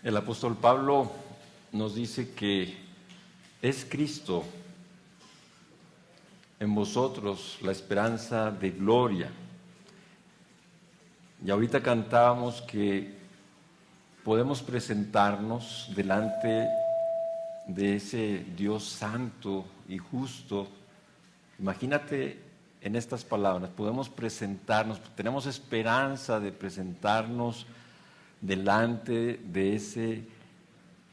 El apóstol Pablo nos dice que es Cristo en vosotros la esperanza de gloria. Y ahorita cantábamos que podemos presentarnos delante de ese Dios santo y justo. Imagínate en estas palabras, podemos presentarnos, tenemos esperanza de presentarnos delante de ese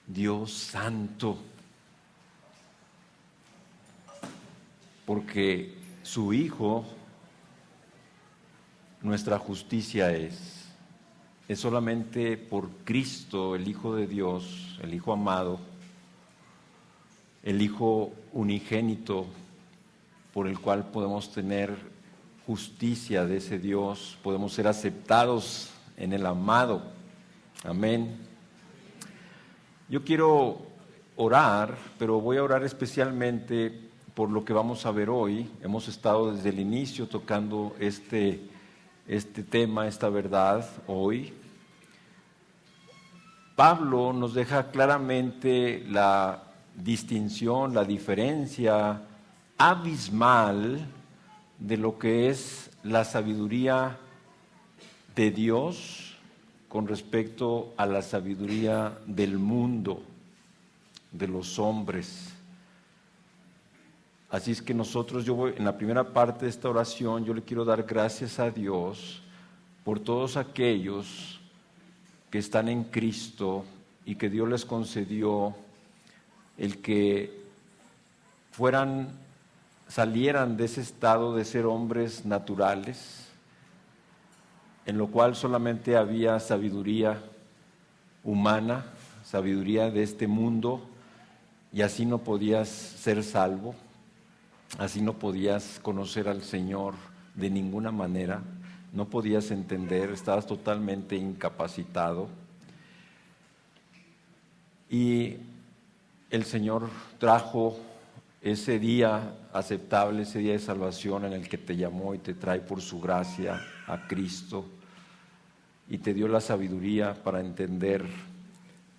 Dios santo, porque su Hijo, nuestra justicia es solamente por Cristo, el Hijo de Dios, el Hijo amado, el Hijo unigénito, por el cual podemos tener justicia de ese Dios, podemos ser aceptados en el amado. Amén. Yo quiero orar, pero voy a orar especialmente por lo que vamos a ver hoy. Hemos estado desde el inicio tocando este tema, esta verdad hoy. Pablo nos deja claramente la distinción, la diferencia abismal de lo que es la sabiduría de Dios con respecto a la sabiduría del mundo, de los hombres. Así es que nosotros, en la primera parte de esta oración, yo le quiero dar gracias a Dios por todos aquellos que están en Cristo y que Dios les concedió el que salieran de ese estado de ser hombres naturales, en lo cual solamente había sabiduría humana, sabiduría de este mundo, y así no podías ser salvo, así no podías conocer al Señor de ninguna manera, no podías entender, estabas totalmente incapacitado. Y el Señor trajo ese día aceptable, ese día de salvación en el que te llamó y te trae por su gracia a Cristo y te dio la sabiduría para entender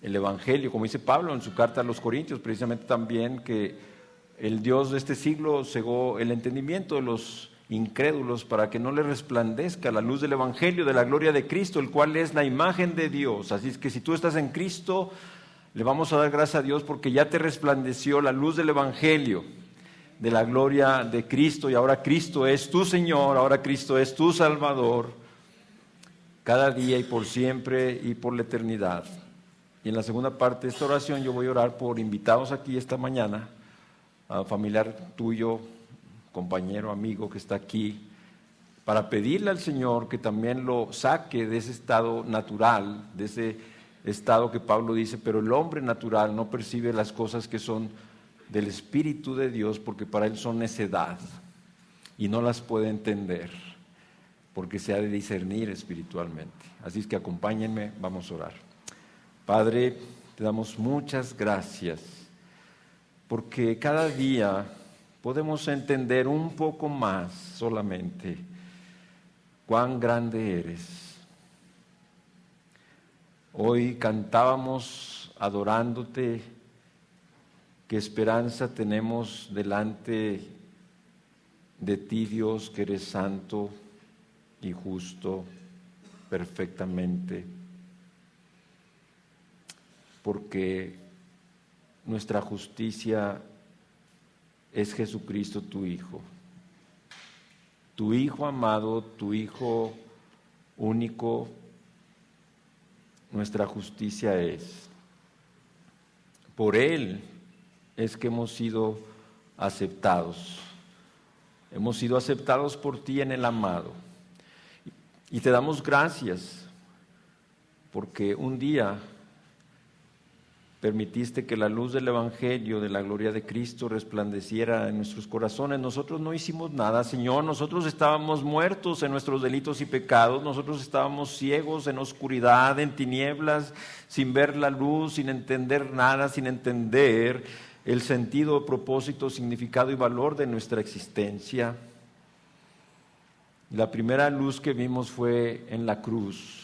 el Evangelio, como dice Pablo en su carta a los Corintios, precisamente también que el Dios de este siglo cegó el entendimiento de los incrédulos para que no les resplandezca la luz del Evangelio, de la gloria de Cristo, el cual es la imagen de Dios. Así es que si tú estás en Cristo, le vamos a dar gracias a Dios porque ya te resplandeció la luz del Evangelio, de la gloria de Cristo, y ahora Cristo es tu Señor, ahora Cristo es tu Salvador, cada día y por siempre y por la eternidad. Y en la segunda parte de esta oración yo voy a orar por invitados aquí esta mañana, a familiar tuyo, compañero, amigo que está aquí, para pedirle al Señor que también lo saque de ese estado natural, de ese estado que Pablo dice, pero el hombre natural no percibe las cosas que son del Espíritu de Dios porque para él son necedad y no las puede entender porque se ha de discernir espiritualmente. Así es que acompáñenme, vamos a orar. Padre, te damos muchas gracias porque cada día podemos entender un poco más solamente cuán grande eres. Hoy cantábamos adorándote, qué esperanza tenemos delante de ti, Dios, que eres santo y justo perfectamente, porque nuestra justicia es Jesucristo, tu Hijo amado, tu Hijo único. Nuestra justicia es. Por Él es que hemos sido aceptados. Hemos sido aceptados por ti en el amado. Y te damos gracias porque un día permitiste que la luz del Evangelio, de la gloria de Cristo, resplandeciera en nuestros corazones. Nosotros no hicimos nada, Señor. Nosotros estábamos muertos en nuestros delitos y pecados. Nosotros estábamos ciegos en oscuridad, en tinieblas, sin ver la luz, sin entender nada, sin entender el sentido, propósito, significado y valor de nuestra existencia. La primera luz que vimos fue en la cruz.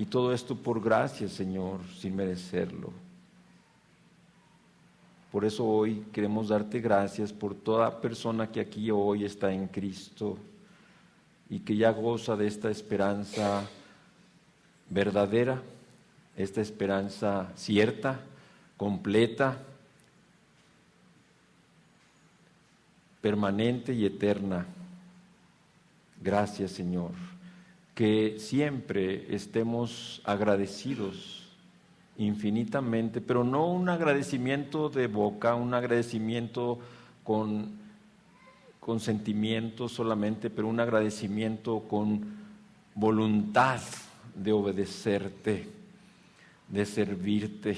Y todo esto por gracia, Señor, sin merecerlo. Por eso hoy queremos darte gracias por toda persona que aquí hoy está en Cristo y que ya goza de esta esperanza verdadera, esta esperanza cierta, completa, permanente y eterna. Gracias, Señor, que siempre estemos agradecidos infinitamente, pero no un agradecimiento de boca, un agradecimiento con sentimientos solamente, pero un agradecimiento con voluntad de obedecerte, de servirte,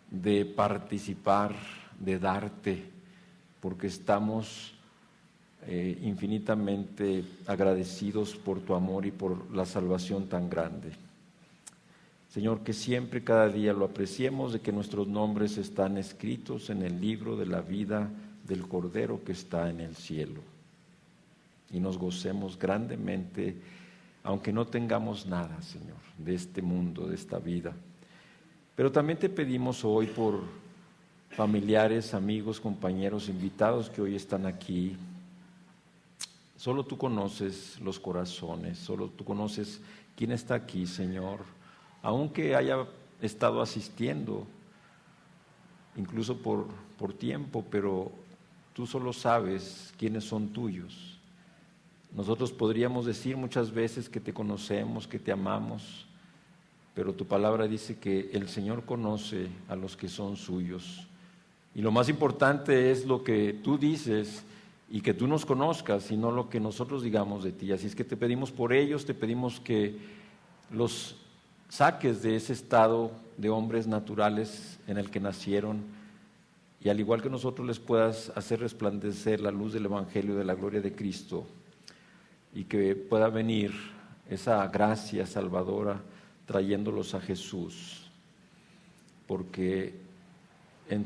de participar, de darte, porque estamos infinitamente agradecidos por tu amor y por la salvación tan grande. Señor, que siempre, cada día lo apreciemos, de que nuestros nombres están escritos en el libro de la vida del Cordero que está en el cielo. Y nos gocemos grandemente, aunque no tengamos nada, Señor, de este mundo, de esta vida. Pero también te pedimos hoy por familiares, amigos, compañeros, invitados que hoy están aquí. Solo tú conoces los corazones, solo tú conoces quién está aquí, Señor. Aunque haya estado asistiendo, incluso por tiempo, pero tú solo sabes quiénes son tuyos. Nosotros podríamos decir muchas veces que te conocemos, que te amamos, pero tu palabra dice que el Señor conoce a los que son suyos. Y lo más importante es lo que tú dices y que tú nos conozcas, y no lo que nosotros digamos de ti. Así es que te pedimos por ellos, te pedimos que los saques de ese estado de hombres naturales en el que nacieron, y al igual que nosotros les puedas hacer resplandecer la luz del Evangelio de la gloria de Cristo, y que pueda venir esa gracia salvadora trayéndolos a Jesús, porque en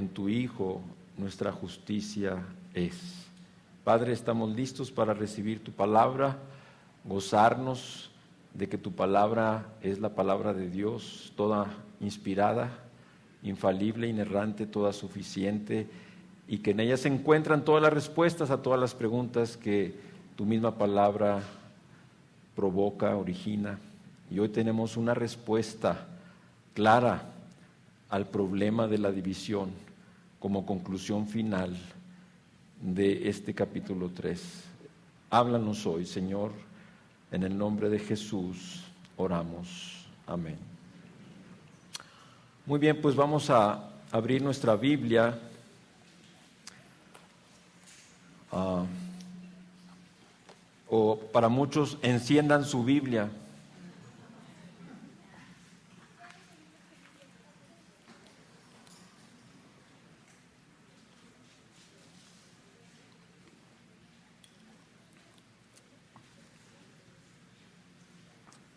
tu Hijo nuestra justicia es. Padre, estamos listos para recibir tu palabra, gozarnos de que tu palabra es la palabra de Dios, toda inspirada, infalible, inerrante, toda suficiente, y que en ella se encuentran todas las respuestas a todas las preguntas que tu misma palabra provoca, origina. Y hoy tenemos una respuesta clara al problema de la división como conclusión final de este capítulo 3. Háblanos hoy, Señor, en el nombre de Jesús oramos. Amén. Muy bien, pues vamos a abrir nuestra Biblia o para muchos enciendan su Biblia.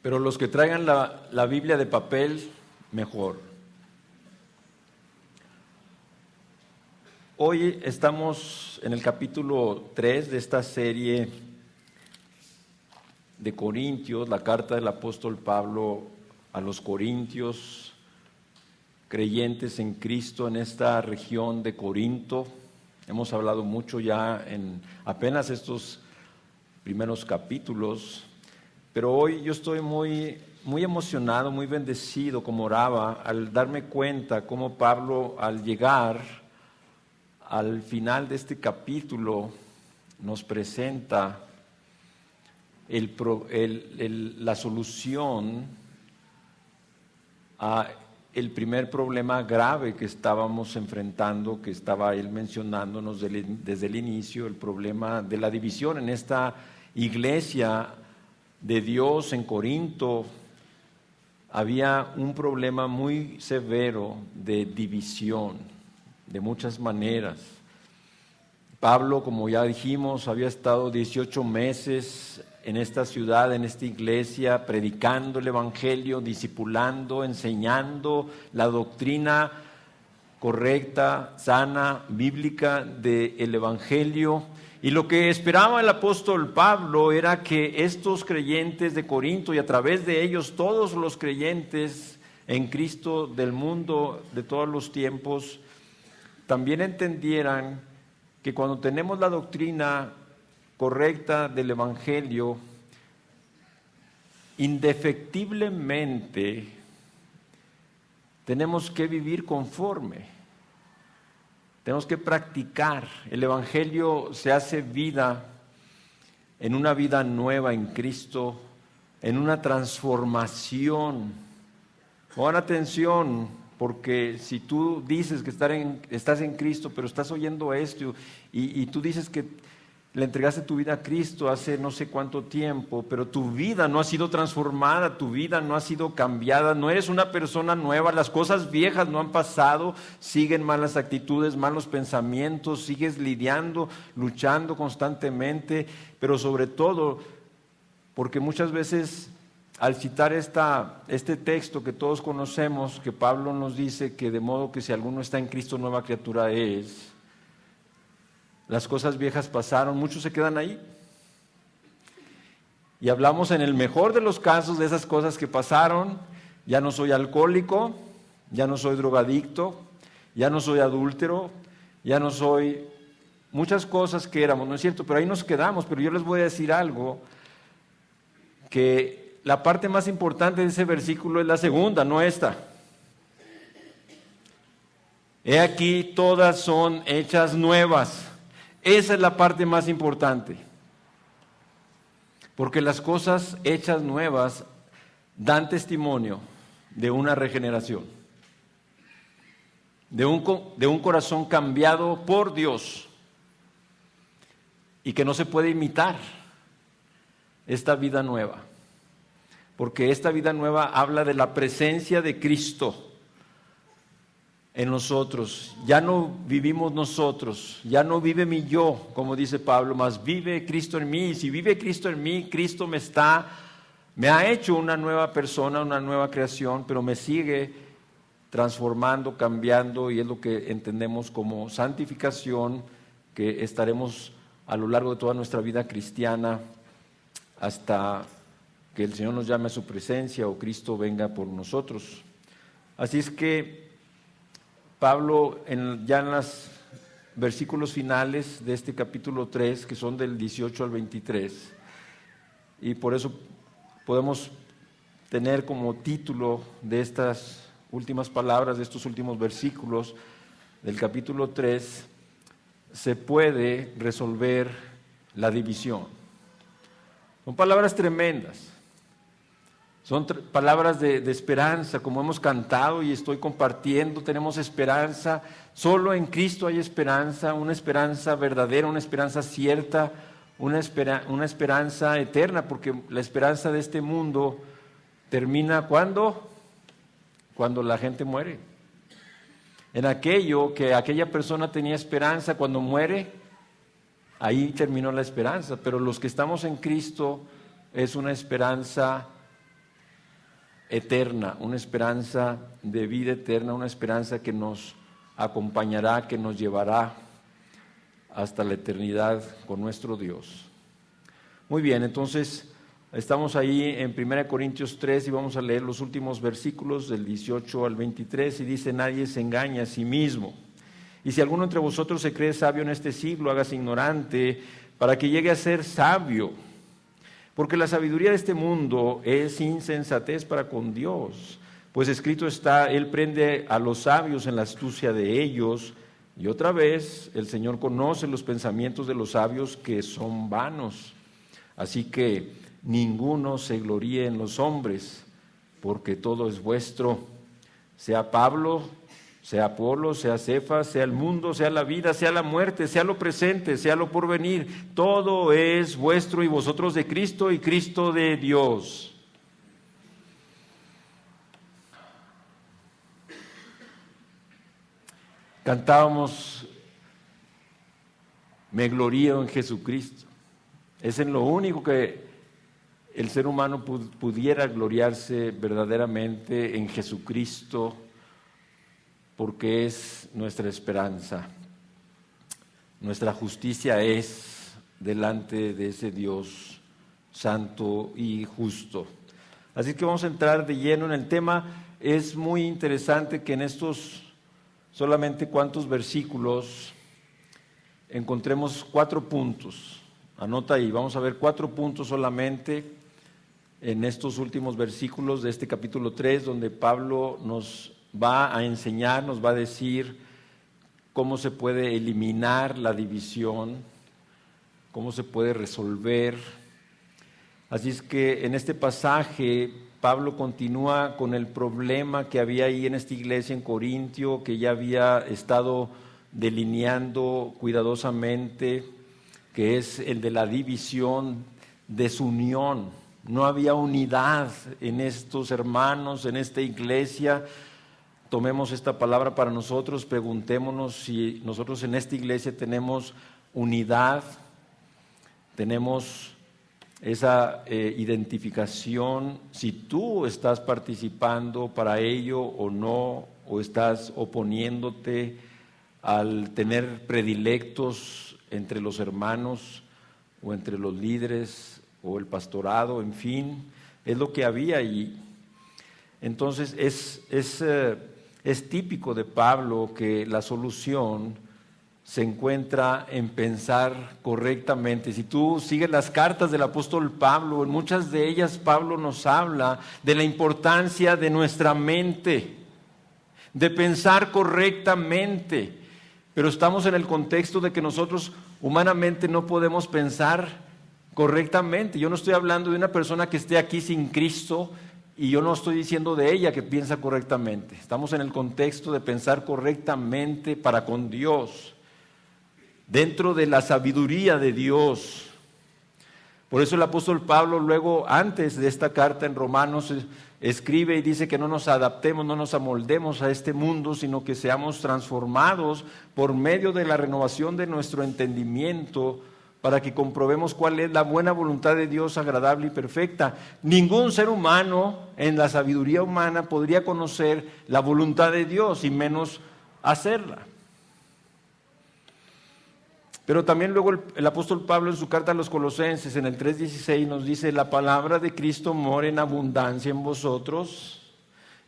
Pero los que traigan la Biblia de papel, mejor. Hoy estamos en el capítulo 3 de esta serie de Corintios, la carta del apóstol Pablo a los Corintios, creyentes en Cristo en esta región de Corinto. Hemos hablado mucho ya en apenas estos primeros capítulos. Pero hoy yo estoy muy emocionado, muy bendecido, como oraba, al darme cuenta cómo Pablo, al llegar al final de este capítulo, nos presenta la solución a el primer problema grave que estábamos enfrentando, que estaba él mencionándonos desde el inicio, el problema de la división en esta iglesia de Dios en Corinto. Había un problema muy severo de división, de muchas maneras. Pablo, como ya dijimos, había estado 18 meses en esta ciudad, en esta iglesia, predicando el Evangelio, discipulando, enseñando la doctrina correcta, sana, bíblica del Evangelio. Y lo que esperaba el apóstol Pablo era que estos creyentes de Corinto y a través de ellos todos los creyentes en Cristo del mundo de todos los tiempos también entendieran que cuando tenemos la doctrina correcta del Evangelio, indefectiblemente tenemos que vivir conforme. Tenemos que practicar. El Evangelio se hace vida en una vida nueva en Cristo, en una transformación. Pon atención, porque si tú dices que estás en Cristo, pero estás oyendo esto y tú dices que le entregaste tu vida a Cristo hace no sé cuánto tiempo, pero tu vida no ha sido transformada, tu vida no ha sido cambiada, no eres una persona nueva, las cosas viejas no han pasado, siguen malas actitudes, malos pensamientos, sigues lidiando, luchando constantemente, pero sobre todo, porque muchas veces al citar este texto que todos conocemos, que Pablo nos dice que de modo que si alguno está en Cristo, nueva criatura es. Las cosas viejas pasaron, muchos se quedan ahí. Y hablamos en el mejor de los casos de esas cosas que pasaron. Ya no soy alcohólico, ya no soy drogadicto, ya no soy adúltero, ya no soy muchas cosas que éramos, ¿no es cierto? Pero ahí nos quedamos. Pero yo les voy a decir algo, que la parte más importante de ese versículo es la segunda, no esta. He aquí, todas son hechas nuevas. Esa es la parte más importante, porque las cosas hechas nuevas dan testimonio de una regeneración, de un corazón cambiado por Dios y que no se puede imitar esta vida nueva, porque esta vida nueva habla de la presencia de Cristo en nosotros. Ya no vivimos nosotros, ya no vive mi yo, como dice Pablo, mas vive Cristo en mí. Y si vive Cristo en mí, Cristo me ha hecho una nueva persona, una nueva creación, pero me sigue transformando, cambiando, y es lo que entendemos como santificación, que estaremos a lo largo de toda nuestra vida cristiana hasta que el Señor nos llame a su presencia o Cristo venga por nosotros. Así es que Pablo, ya en los versículos finales de este capítulo 3, que son del 18 al 23, y por eso podemos tener como título de estas últimas palabras, de estos últimos versículos del capítulo 3, se puede resolver la división. Son palabras tremendas. Son palabras de esperanza, como hemos cantado y estoy compartiendo. Tenemos esperanza, solo en Cristo hay esperanza, una esperanza verdadera, una esperanza cierta, una esperanza eterna, porque la esperanza de este mundo termina ¿cuándo? Cuando la gente muere. En aquello que aquella persona tenía esperanza, cuando muere, ahí terminó la esperanza. Pero los que estamos en Cristo es una esperanza eterna, una esperanza de vida eterna, una esperanza que nos acompañará, que nos llevará hasta la eternidad con nuestro Dios. Muy bien, entonces estamos ahí en 1 Corintios 3 y vamos a leer los últimos versículos del 18 al 23 y dice: nadie se engaña a sí mismo. Y si alguno entre vosotros se cree sabio en este siglo, hágase ignorante para que llegue a ser sabio. Porque la sabiduría de este mundo es insensatez para con Dios. Pues escrito está, Él prende a los sabios en la astucia de ellos. Y otra vez, el Señor conoce los pensamientos de los sabios que son vanos. Así que ninguno se gloríe en los hombres, porque todo es vuestro. Sea Pablo, sea Apolo, sea Cefas, sea el mundo, sea la vida, sea la muerte, sea lo presente, sea lo porvenir, todo es vuestro y vosotros de Cristo y Cristo de Dios. Cantábamos, me glorío en Jesucristo. Es en lo único que el ser humano pudiera gloriarse verdaderamente, en Jesucristo, porque es nuestra esperanza. Nuestra justicia es delante de ese Dios santo y justo. Así que vamos a entrar de lleno en el tema. Es muy interesante que en estos solamente cuantos versículos encontremos 4 puntos. Anota ahí, vamos a ver 4 puntos solamente en estos últimos versículos de este capítulo 3, donde Pablo nos va a enseñar, nos va a decir cómo se puede eliminar la división, cómo se puede resolver. Así es que en este pasaje Pablo continúa con el problema que había ahí en esta iglesia en Corintio, que ya había estado delineando cuidadosamente, que es el de la división, desunión. No había unidad en estos hermanos, en esta iglesia. Tomemos esta palabra para nosotros, preguntémonos si nosotros en esta iglesia tenemos unidad, tenemos esa identificación, si tú estás participando para ello o no, o estás oponiéndote al tener predilectos entre los hermanos o entre los líderes o el pastorado, en fin, es lo que había allí. Entonces es típico de Pablo que la solución se encuentra en pensar correctamente. Si tú sigues las cartas del apóstol Pablo, en muchas de ellas Pablo nos habla de la importancia de nuestra mente, de pensar correctamente. Pero estamos en el contexto de que nosotros humanamente no podemos pensar correctamente. Yo no estoy hablando de una persona que esté aquí sin Cristo y yo no estoy diciendo de ella que piensa correctamente. Estamos en el contexto de pensar correctamente para con Dios, dentro de la sabiduría de Dios. Por eso el apóstol Pablo luego, antes de esta carta en Romanos, escribe y dice que no nos adaptemos, no nos amoldemos a este mundo, sino que seamos transformados por medio de la renovación de nuestro entendimiento, para que comprobemos cuál es la buena voluntad de Dios, agradable y perfecta. Ningún ser humano en la sabiduría humana podría conocer la voluntad de Dios y menos hacerla. Pero también luego el apóstol Pablo en su carta a los Colosenses, en el 3:16, nos dice: la palabra de Cristo mora en abundancia en vosotros,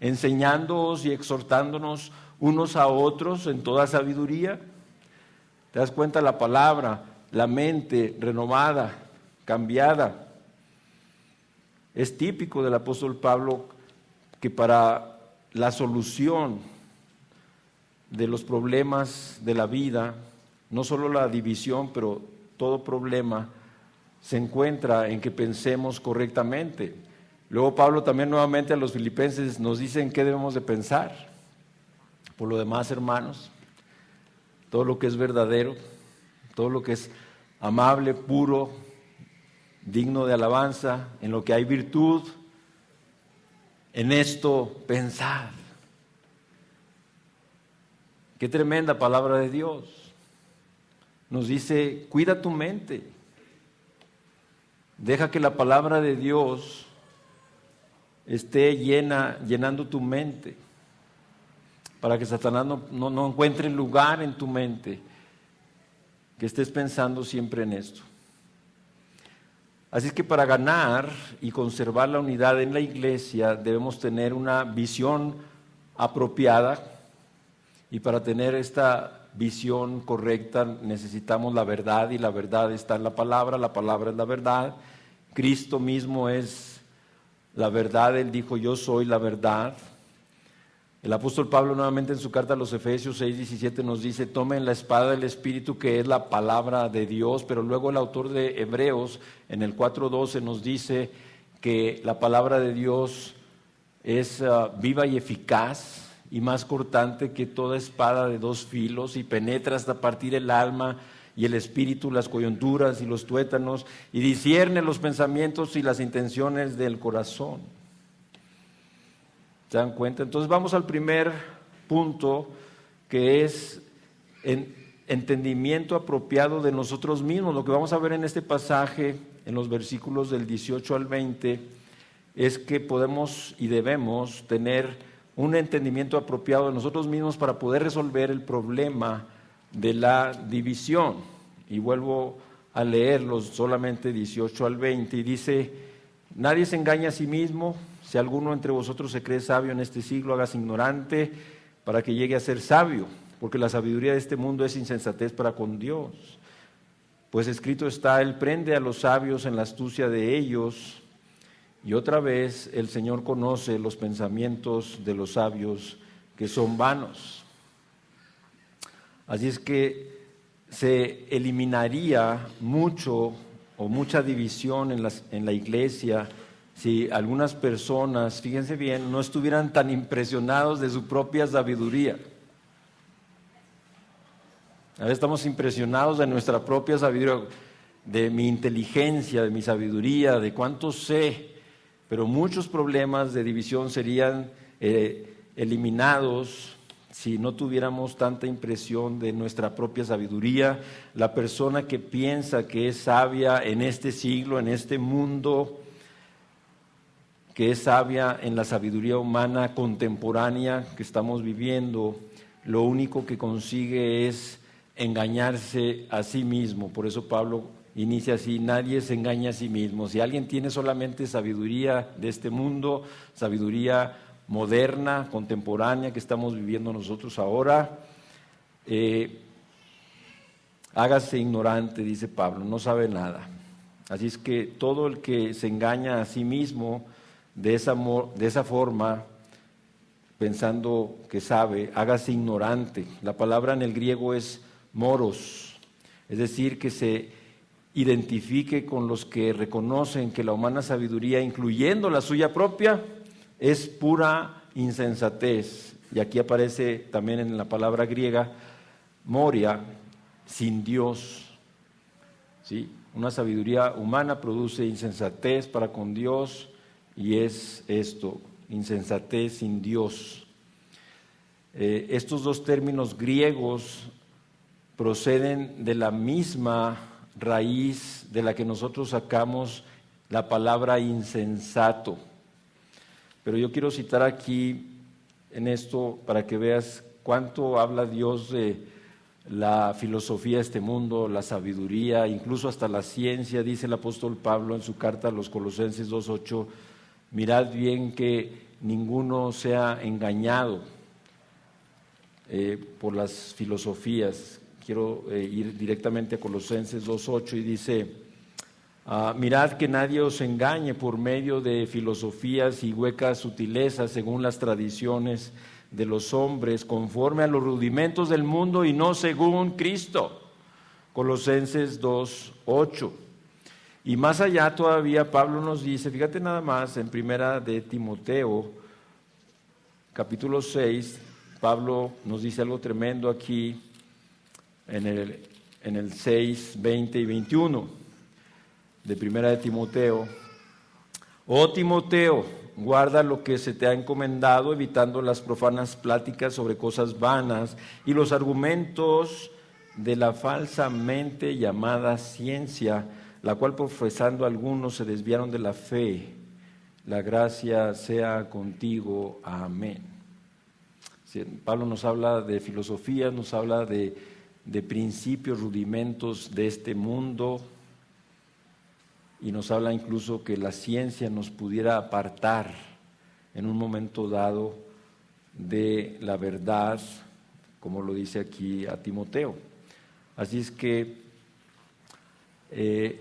enseñándoos y exhortándonos unos a otros en toda sabiduría. ¿Te das cuenta? La palabra, la mente renovada, cambiada. Es típico del apóstol Pablo que para la solución de los problemas de la vida, no solo la división, pero todo problema se encuentra en que pensemos correctamente. Luego Pablo también nuevamente a los filipenses nos dice en qué debemos de pensar. Por lo demás, hermanos, todo lo que es verdadero, todo lo que es amable, puro, digno de alabanza, en lo que hay virtud, en esto pensad. Qué tremenda palabra de Dios. Nos dice: cuida tu mente, deja que la palabra de Dios esté llenando tu mente, para que Satanás no encuentre lugar en tu mente, que estés pensando siempre en esto. Así que para ganar y conservar la unidad en la iglesia debemos tener una visión apropiada, y para tener esta visión correcta necesitamos la verdad, y la verdad está en la palabra es la verdad. Cristo mismo es la verdad, Él dijo: yo soy la verdad. El apóstol Pablo nuevamente en su carta a los Efesios 6:17 nos dice: tomen la espada del Espíritu, que es la palabra de Dios. Pero luego el autor de Hebreos en el 4:12 nos dice que la palabra de Dios es viva y eficaz, y más cortante que toda espada de 2 filos, y penetra hasta partir el alma y el espíritu, las coyunturas y los tuétanos, y discierne los pensamientos y las intenciones del corazón. ¿Se dan cuenta? Entonces vamos al primer punto, que es entendimiento apropiado de nosotros mismos. Lo que vamos a ver en este pasaje, en los versículos del 18 al 20, es que podemos y debemos tener un entendimiento apropiado de nosotros mismos para poder resolver el problema de la división. Y vuelvo a leerlos, solamente 18 al 20, y dice: nadie se engaña a sí mismo. Si alguno entre vosotros se cree sabio en este siglo, hágase ignorante para que llegue a ser sabio, porque la sabiduría de este mundo es insensatez para con Dios. Pues escrito está: Él prende a los sabios en la astucia de ellos. Y otra vez, el Señor conoce los pensamientos de los sabios, que son vanos. Así es que se eliminaría mucho o mucha división en la iglesia si algunas personas, fíjense bien, no estuvieran tan impresionados de su propia sabiduría. Ahora estamos impresionados de nuestra propia sabiduría, de mi inteligencia, de mi sabiduría, de cuánto sé, pero muchos problemas de división serían eliminados si no tuviéramos tanta impresión de nuestra propia sabiduría. La persona que piensa que es sabia en este siglo, en este mundo, que es sabia en la sabiduría humana contemporánea que estamos viviendo, lo único que consigue es engañarse a sí mismo. Por eso Pablo inicia así: nadie se engaña a sí mismo. Si alguien tiene solamente sabiduría de este mundo, sabiduría moderna, contemporánea que estamos viviendo nosotros ahora, hágase ignorante, dice Pablo, no sabe nada. Así es que todo el que se engaña a sí mismo de esa forma, pensando que sabe, hágase ignorante. La palabra en el griego es moros, es decir, que se identifique con los que reconocen que la humana sabiduría, incluyendo la suya propia, es pura insensatez. Y aquí aparece también en la palabra griega moria, sin Dios. ¿Sí? Una sabiduría humana produce insensatez para con Dios, y es esto, insensatez sin Dios. Estos dos términos griegos proceden de la misma raíz de la que nosotros sacamos la palabra insensato. Pero yo quiero citar aquí en esto para que veas cuánto habla Dios de la filosofía de este mundo, la sabiduría, incluso hasta la ciencia. Dice el apóstol Pablo en su carta a los Colosenses 2:8: mirad bien que ninguno sea engañado por las filosofías. Quiero ir directamente a Colosenses 2:8 y dice: mirad que nadie os engañe por medio de filosofías y huecas sutilezas según las tradiciones de los hombres, conforme a los rudimentos del mundo y no según Cristo. Colosenses 2:8. Y más allá todavía Pablo nos dice, fíjate nada más, en primera de Timoteo, capítulo 6, Pablo nos dice algo tremendo aquí en el 6, 20 y 21 de primera de Timoteo. Oh Timoteo, guarda lo que se te ha encomendado, evitando las profanas pláticas sobre cosas vanas y los argumentos de la falsamente llamada ciencia, la cual profesando algunos se desviaron de la fe. La gracia sea contigo. Amén. Sí, Pablo nos habla de filosofía, nos habla de principios, rudimentos de este mundo, y nos habla incluso que la ciencia nos pudiera apartar en un momento dado de la verdad, como lo dice aquí a Timoteo. Así es que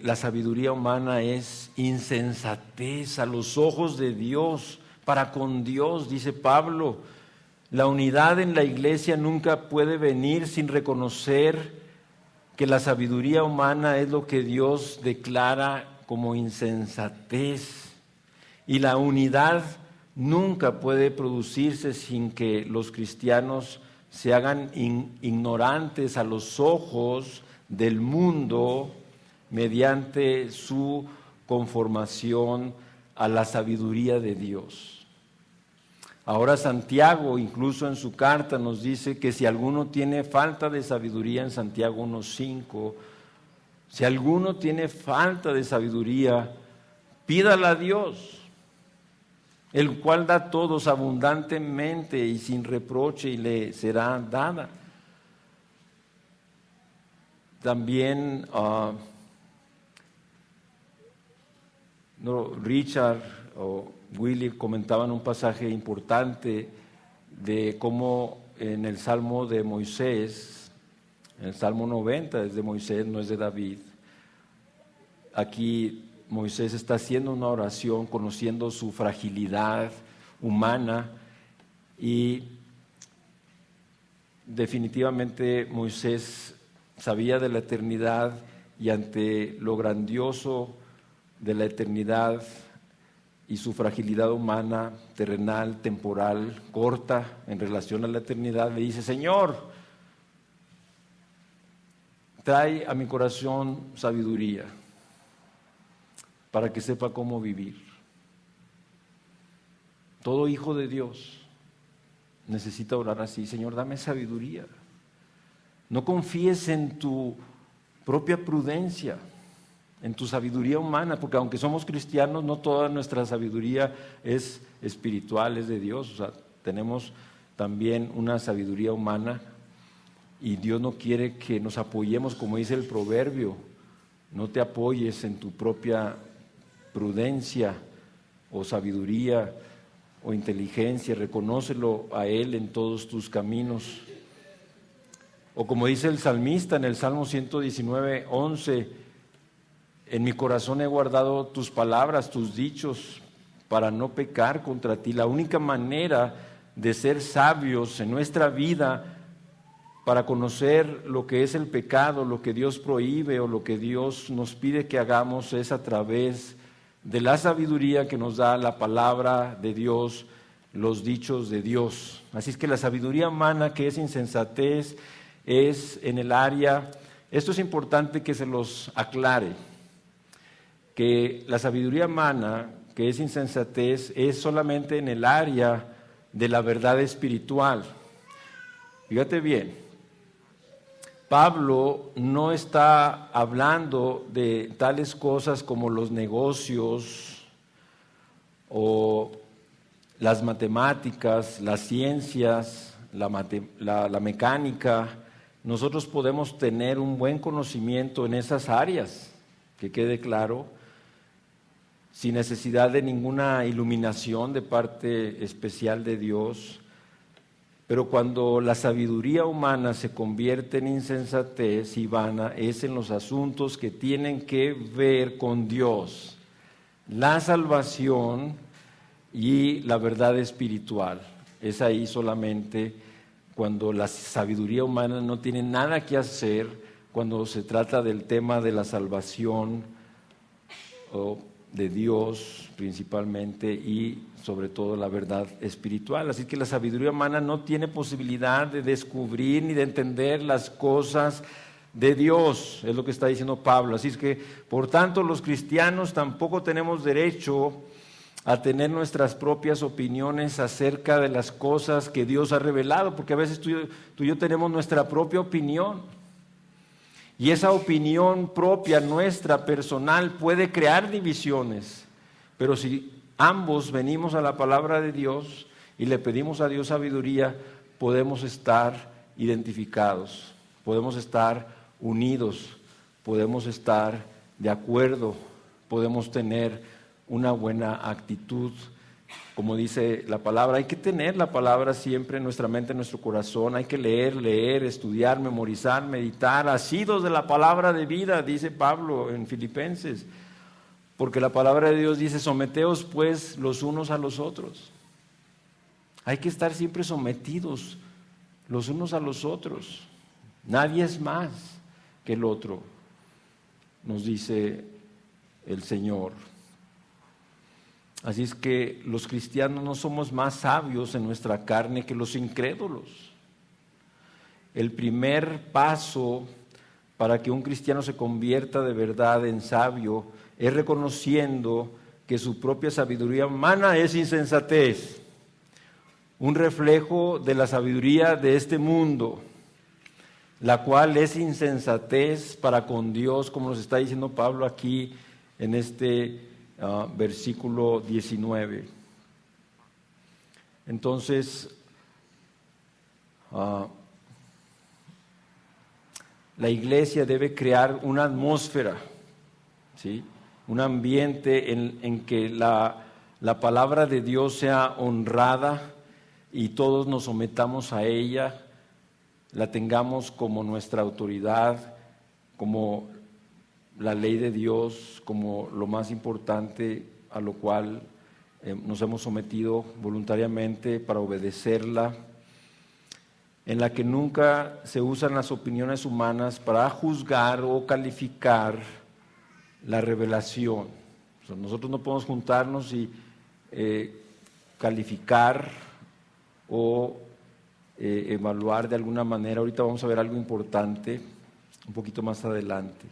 la sabiduría humana es insensatez a los ojos de Dios, para con Dios, dice Pablo. La unidad en la iglesia nunca puede venir sin reconocer que la sabiduría humana es lo que Dios declara como insensatez, y la unidad nunca puede producirse sin que los cristianos se hagan ignorantes a los ojos del mundo mediante su conformación a la sabiduría de Dios. Ahora Santiago, incluso en su carta, nos dice que si alguno tiene falta de sabiduría, en Santiago 1:5, si alguno tiene falta de sabiduría, pídala a Dios, el cual da a todos abundantemente y sin reproche, y le será dada. También No, Richard o Willy comentaban un pasaje importante de cómo en el Salmo de Moisés, en el Salmo 90 es de Moisés, no es de David. Aquí Moisés está haciendo una oración conociendo su fragilidad humana y definitivamente Moisés sabía de la eternidad y ante lo grandioso de la eternidad y su fragilidad humana, terrenal, temporal, corta en relación a la eternidad, le dice: Señor, trae a mi corazón sabiduría para que sepa cómo vivir. Todo hijo de Dios necesita orar así: Señor, dame sabiduría. No confíes en tu propia prudencia, en tu sabiduría humana, porque aunque somos cristianos, no toda nuestra sabiduría es espiritual, es de Dios. O sea, tenemos también una sabiduría humana y Dios no quiere que nos apoyemos, como dice el proverbio: no te apoyes en tu propia prudencia o sabiduría o inteligencia, reconócelo a Él en todos tus caminos. O como dice el salmista en el Salmo 119, 11, en mi corazón he guardado tus palabras, tus dichos, para no pecar contra ti. La única manera de ser sabios en nuestra vida, para conocer lo que es el pecado, lo que Dios prohíbe o lo que Dios nos pide que hagamos, es a través de la sabiduría que nos da la palabra de Dios, los dichos de Dios. Así es que la sabiduría humana, que es insensatez, es en el área, esto es importante que se los aclare, que la sabiduría humana, que es insensatez, es solamente en el área de la verdad espiritual. Fíjate bien, Pablo no está hablando de tales cosas como los negocios o las matemáticas, las ciencias, la mecánica. Nosotros podemos tener un buen conocimiento en esas áreas, que quede claro, sin necesidad de ninguna iluminación de parte especial de Dios. Pero cuando la sabiduría humana se convierte en insensatez y vana, es en los asuntos que tienen que ver con Dios, la salvación y la verdad espiritual. Es ahí solamente cuando la sabiduría humana no tiene nada que hacer, cuando se trata del tema de la salvación o de Dios principalmente y sobre todo la verdad espiritual. Así que la sabiduría humana no tiene posibilidad de descubrir ni de entender las cosas de Dios, es lo que está diciendo Pablo. Así es que, por tanto, los cristianos tampoco tenemos derecho a tener nuestras propias opiniones acerca de las cosas que Dios ha revelado, porque a veces tú y yo tenemos nuestra propia opinión. Y esa opinión propia, nuestra, personal, puede crear divisiones. Pero si ambos venimos a la palabra de Dios y le pedimos a Dios sabiduría, podemos estar identificados, podemos estar unidos, podemos estar de acuerdo, podemos tener una buena actitud. Como dice la palabra, hay que tener la palabra siempre en nuestra mente, en nuestro corazón. Hay que leer, estudiar, memorizar, meditar, asidos de la palabra de vida, dice Pablo en Filipenses. Porque la palabra de Dios dice: someteos pues los unos a los otros. Hay que estar siempre sometidos los unos a los otros. Nadie es más que el otro, nos dice el Señor. Así es que los cristianos no somos más sabios en nuestra carne que los incrédulos. El primer paso para que un cristiano se convierta de verdad en sabio es reconociendo que su propia sabiduría humana es insensatez, un reflejo de la sabiduría de este mundo, la cual es insensatez para con Dios, como nos está diciendo Pablo aquí en este versículo 19. Entonces, la iglesia debe crear una atmósfera, ¿sí?, un ambiente en que la palabra de Dios sea honrada y todos nos sometamos a ella, la tengamos como nuestra autoridad, como la ley de Dios, como lo más importante a lo cual nos hemos sometido voluntariamente para obedecerla, en la que nunca se usan las opiniones humanas para juzgar o calificar la revelación. O sea, nosotros no podemos juntarnos y calificar o evaluar de alguna manera. Ahorita vamos a ver algo importante un poquito más adelante.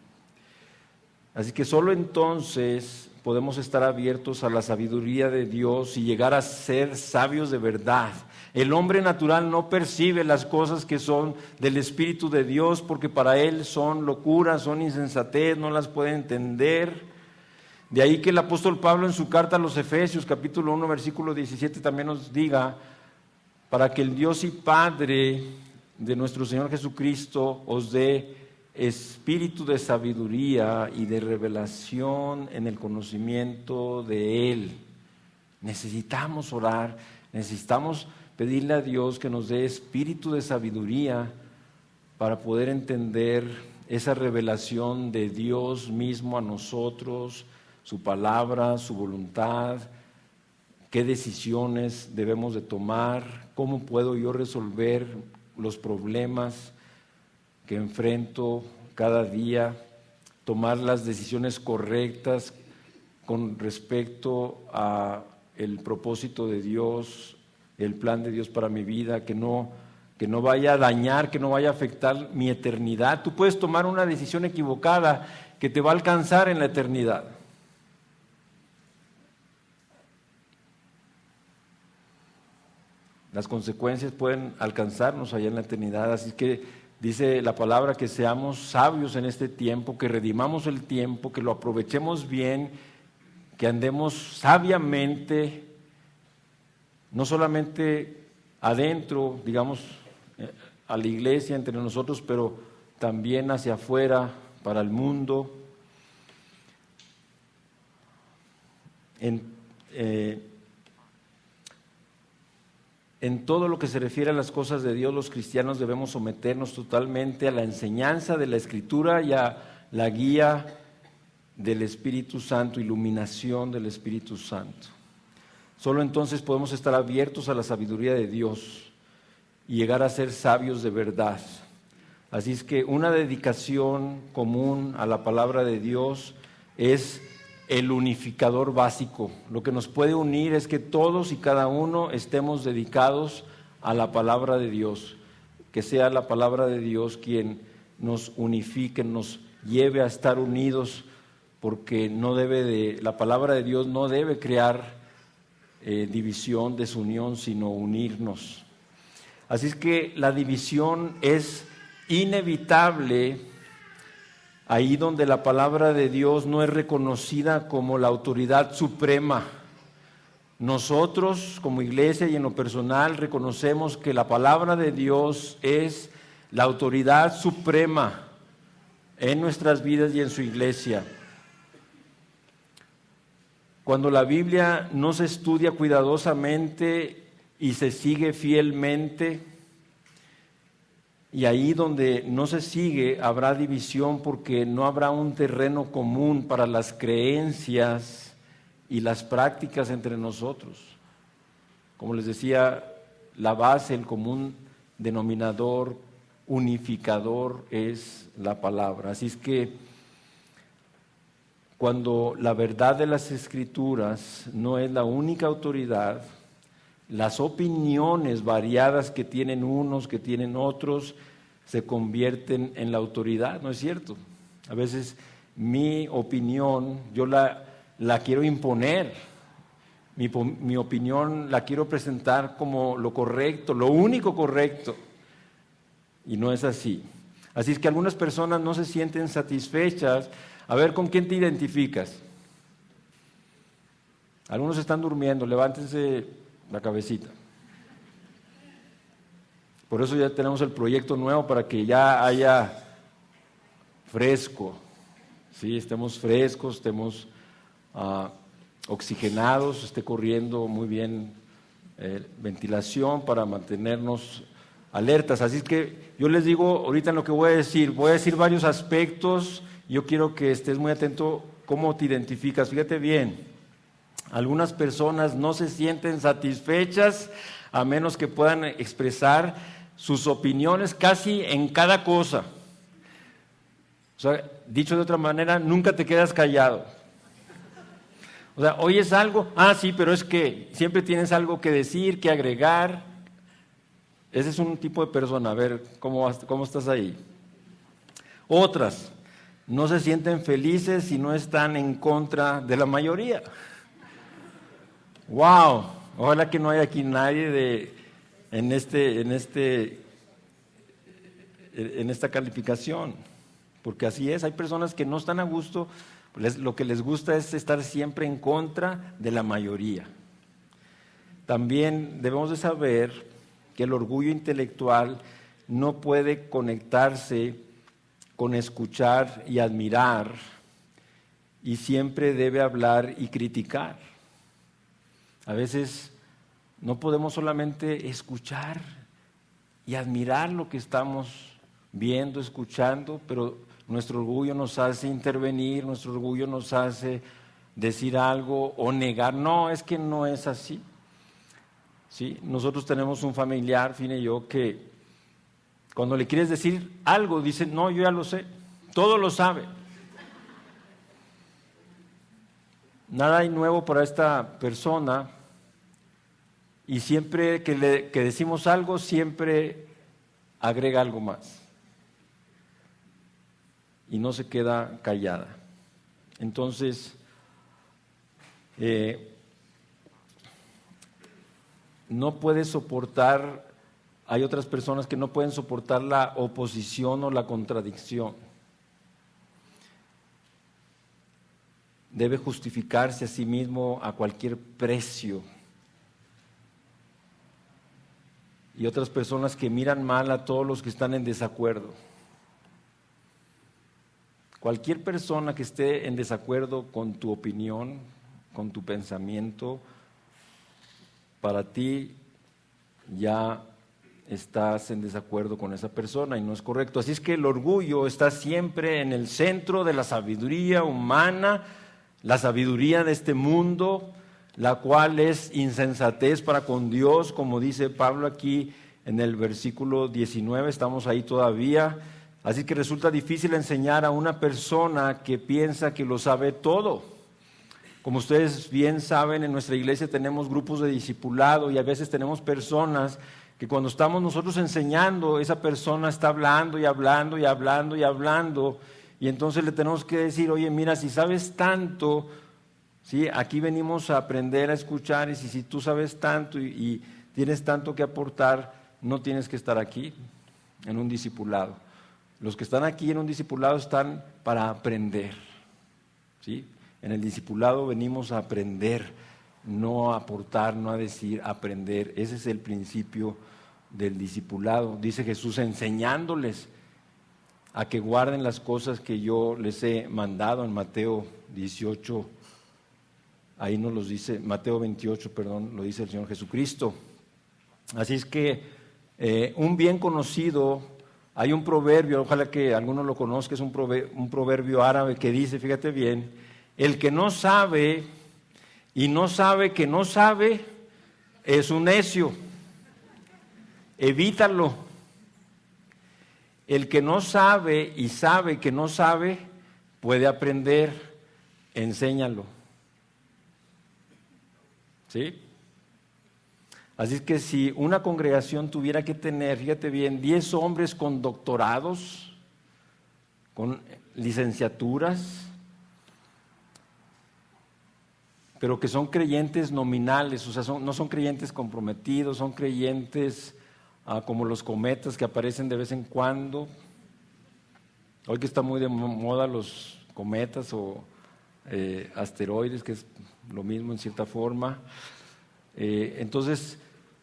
Así que solo entonces podemos estar abiertos a la sabiduría de Dios y llegar a ser sabios de verdad. El hombre natural no percibe las cosas que son del Espíritu de Dios porque para él son locura, son insensatez, no las puede entender. De ahí que el apóstol Pablo en su carta a los Efesios, capítulo 1, versículo 17, también nos diga, para que el Dios y Padre de nuestro Señor Jesucristo os dé espíritu de sabiduría y de revelación en el conocimiento de Él. Necesitamos orar, necesitamos pedirle a Dios que nos dé espíritu de sabiduría para poder entender esa revelación de Dios mismo a nosotros, su palabra, su voluntad, qué decisiones debemos de tomar, cómo puedo yo resolver los problemas que enfrento cada día, tomar las decisiones correctas con respecto a el propósito de Dios, el plan de Dios para mi vida, que no vaya a dañar, que no vaya a afectar mi eternidad. Tú puedes tomar una decisión equivocada que te va a alcanzar en la eternidad. Las consecuencias pueden alcanzarnos allá en la eternidad, así que dice la palabra que seamos sabios en este tiempo, que redimamos el tiempo, que lo aprovechemos bien, que andemos sabiamente, no solamente adentro, digamos, a la iglesia, entre nosotros, pero también hacia afuera, para el mundo. En todo lo que se refiere a las cosas de Dios, los cristianos debemos someternos totalmente a la enseñanza de la Escritura y a la guía del Espíritu Santo, iluminación del Espíritu Santo. Solo entonces podemos estar abiertos a la sabiduría de Dios y llegar a ser sabios de verdad. Así es que una dedicación común a la palabra de Dios es el unificador básico. Lo que nos puede unir es que todos y cada uno estemos dedicados a la palabra de Dios, que sea la palabra de Dios quien nos unifique, nos lleve a estar unidos, porque la palabra de Dios no debe crear división, desunión, sino unirnos. Así es que la división es inevitable ahí donde la palabra de Dios no es reconocida como la autoridad suprema. Nosotros como iglesia y en lo personal reconocemos que la palabra de Dios es la autoridad suprema en nuestras vidas y en su iglesia. Cuando la Biblia no se estudia cuidadosamente y se sigue fielmente, y ahí donde no se sigue habrá división porque no habrá un terreno común para las creencias y las prácticas entre nosotros. Como les decía, la base, el común denominador, unificador es la palabra. Así es que cuando la verdad de las Escrituras no es la única autoridad, las opiniones variadas que tienen unos, que tienen otros, se convierten en la autoridad, ¿no es cierto? A veces mi opinión, yo la quiero imponer, mi opinión la quiero presentar como lo correcto, lo único correcto, y no es así. Así es que algunas personas no se sienten satisfechas. A ver, ¿con quién te identificas? Algunos están durmiendo, levántense la cabecita. Por eso ya tenemos el proyecto nuevo para que ya haya fresco, ¿sí? Estemos frescos, estemos oxigenados, esté corriendo muy bien ventilación para mantenernos alertas. Así es que yo les digo ahorita en lo que voy a decir varios aspectos. Yo quiero que estés muy atento cómo te identificas. Fíjate bien, algunas personas no se sienten satisfechas a menos que puedan expresar sus opiniones casi en cada cosa. O sea, dicho de otra manera, nunca te quedas callado. O sea, oyes algo, sí, pero es que siempre tienes algo que decir, que agregar. Ese es un tipo de persona. A ver, ¿cómo estás ahí? Otras no se sienten felices si no están en contra de la mayoría. ¡Wow! Ojalá que no haya aquí nadie en esta calificación, porque así es. Hay personas que no están a gusto. Lo que les gusta es estar siempre en contra de la mayoría. También debemos de saber que el orgullo intelectual no puede conectarse con escuchar y admirar, y siempre debe hablar y criticar. A veces no podemos solamente escuchar y admirar lo que estamos viendo, escuchando, pero nuestro orgullo nos hace intervenir, nuestro orgullo nos hace decir algo o negar. No, es que no es así. ¿Sí? Nosotros tenemos un familiar, Fine y yo, que cuando le quieres decir algo, dice, no, yo ya lo sé, todo lo sabe. Nada hay nuevo para esta persona, y siempre que decimos algo, siempre agrega algo más. Y no se queda callada. Entonces, no puede soportar, hay otras personas que no pueden soportar la oposición o la contradicción. Debe justificarse a sí mismo a cualquier precio. Y otras personas que miran mal a todos los que están en desacuerdo. Cualquier persona que esté en desacuerdo con tu opinión, con tu pensamiento, para ti ya estás en desacuerdo con esa persona y no es correcto. Así es que el orgullo está siempre en el centro de la sabiduría humana, la sabiduría de este mundo, la cual es insensatez para con Dios, como dice Pablo aquí en el versículo 19, estamos ahí todavía. Así que resulta difícil enseñar a una persona que piensa que lo sabe todo. Como ustedes bien saben, en nuestra iglesia tenemos grupos de discipulado y a veces tenemos personas que cuando estamos nosotros enseñando, esa persona está hablando y hablando y hablando y hablando, y entonces le tenemos que decir, oye, mira, si sabes tanto, ¿sí? Aquí venimos a aprender a escuchar, y si tú sabes tanto y tienes tanto que aportar, no tienes que estar aquí en un discipulado. Los que están aquí en un discipulado están para aprender, ¿sí? En el discipulado venimos a aprender, no a aportar, no a decir, aprender. Ese es el principio del discipulado. Dice Jesús, enseñándoles a que guarden las cosas que yo les he mandado en Mateo 18. Ahí nos los dice, Mateo 28, perdón, lo dice el Señor Jesucristo. Así es que un bien conocido, hay un proverbio, ojalá que alguno lo conozca, es un proverbio árabe que dice, fíjate bien, el que no sabe y no sabe que no sabe es un necio, evítalo. El que no sabe y sabe que no sabe puede aprender, enséñalo. ¿Sí? Así es que si una congregación tuviera que tener, fíjate bien, 10 hombres con doctorados, con licenciaturas, pero que son creyentes nominales, o sea, no son creyentes comprometidos, son creyentes como los cometas que aparecen de vez en cuando. Hoy que está muy de moda los cometas o asteroides, que es lo mismo en cierta forma. Entonces,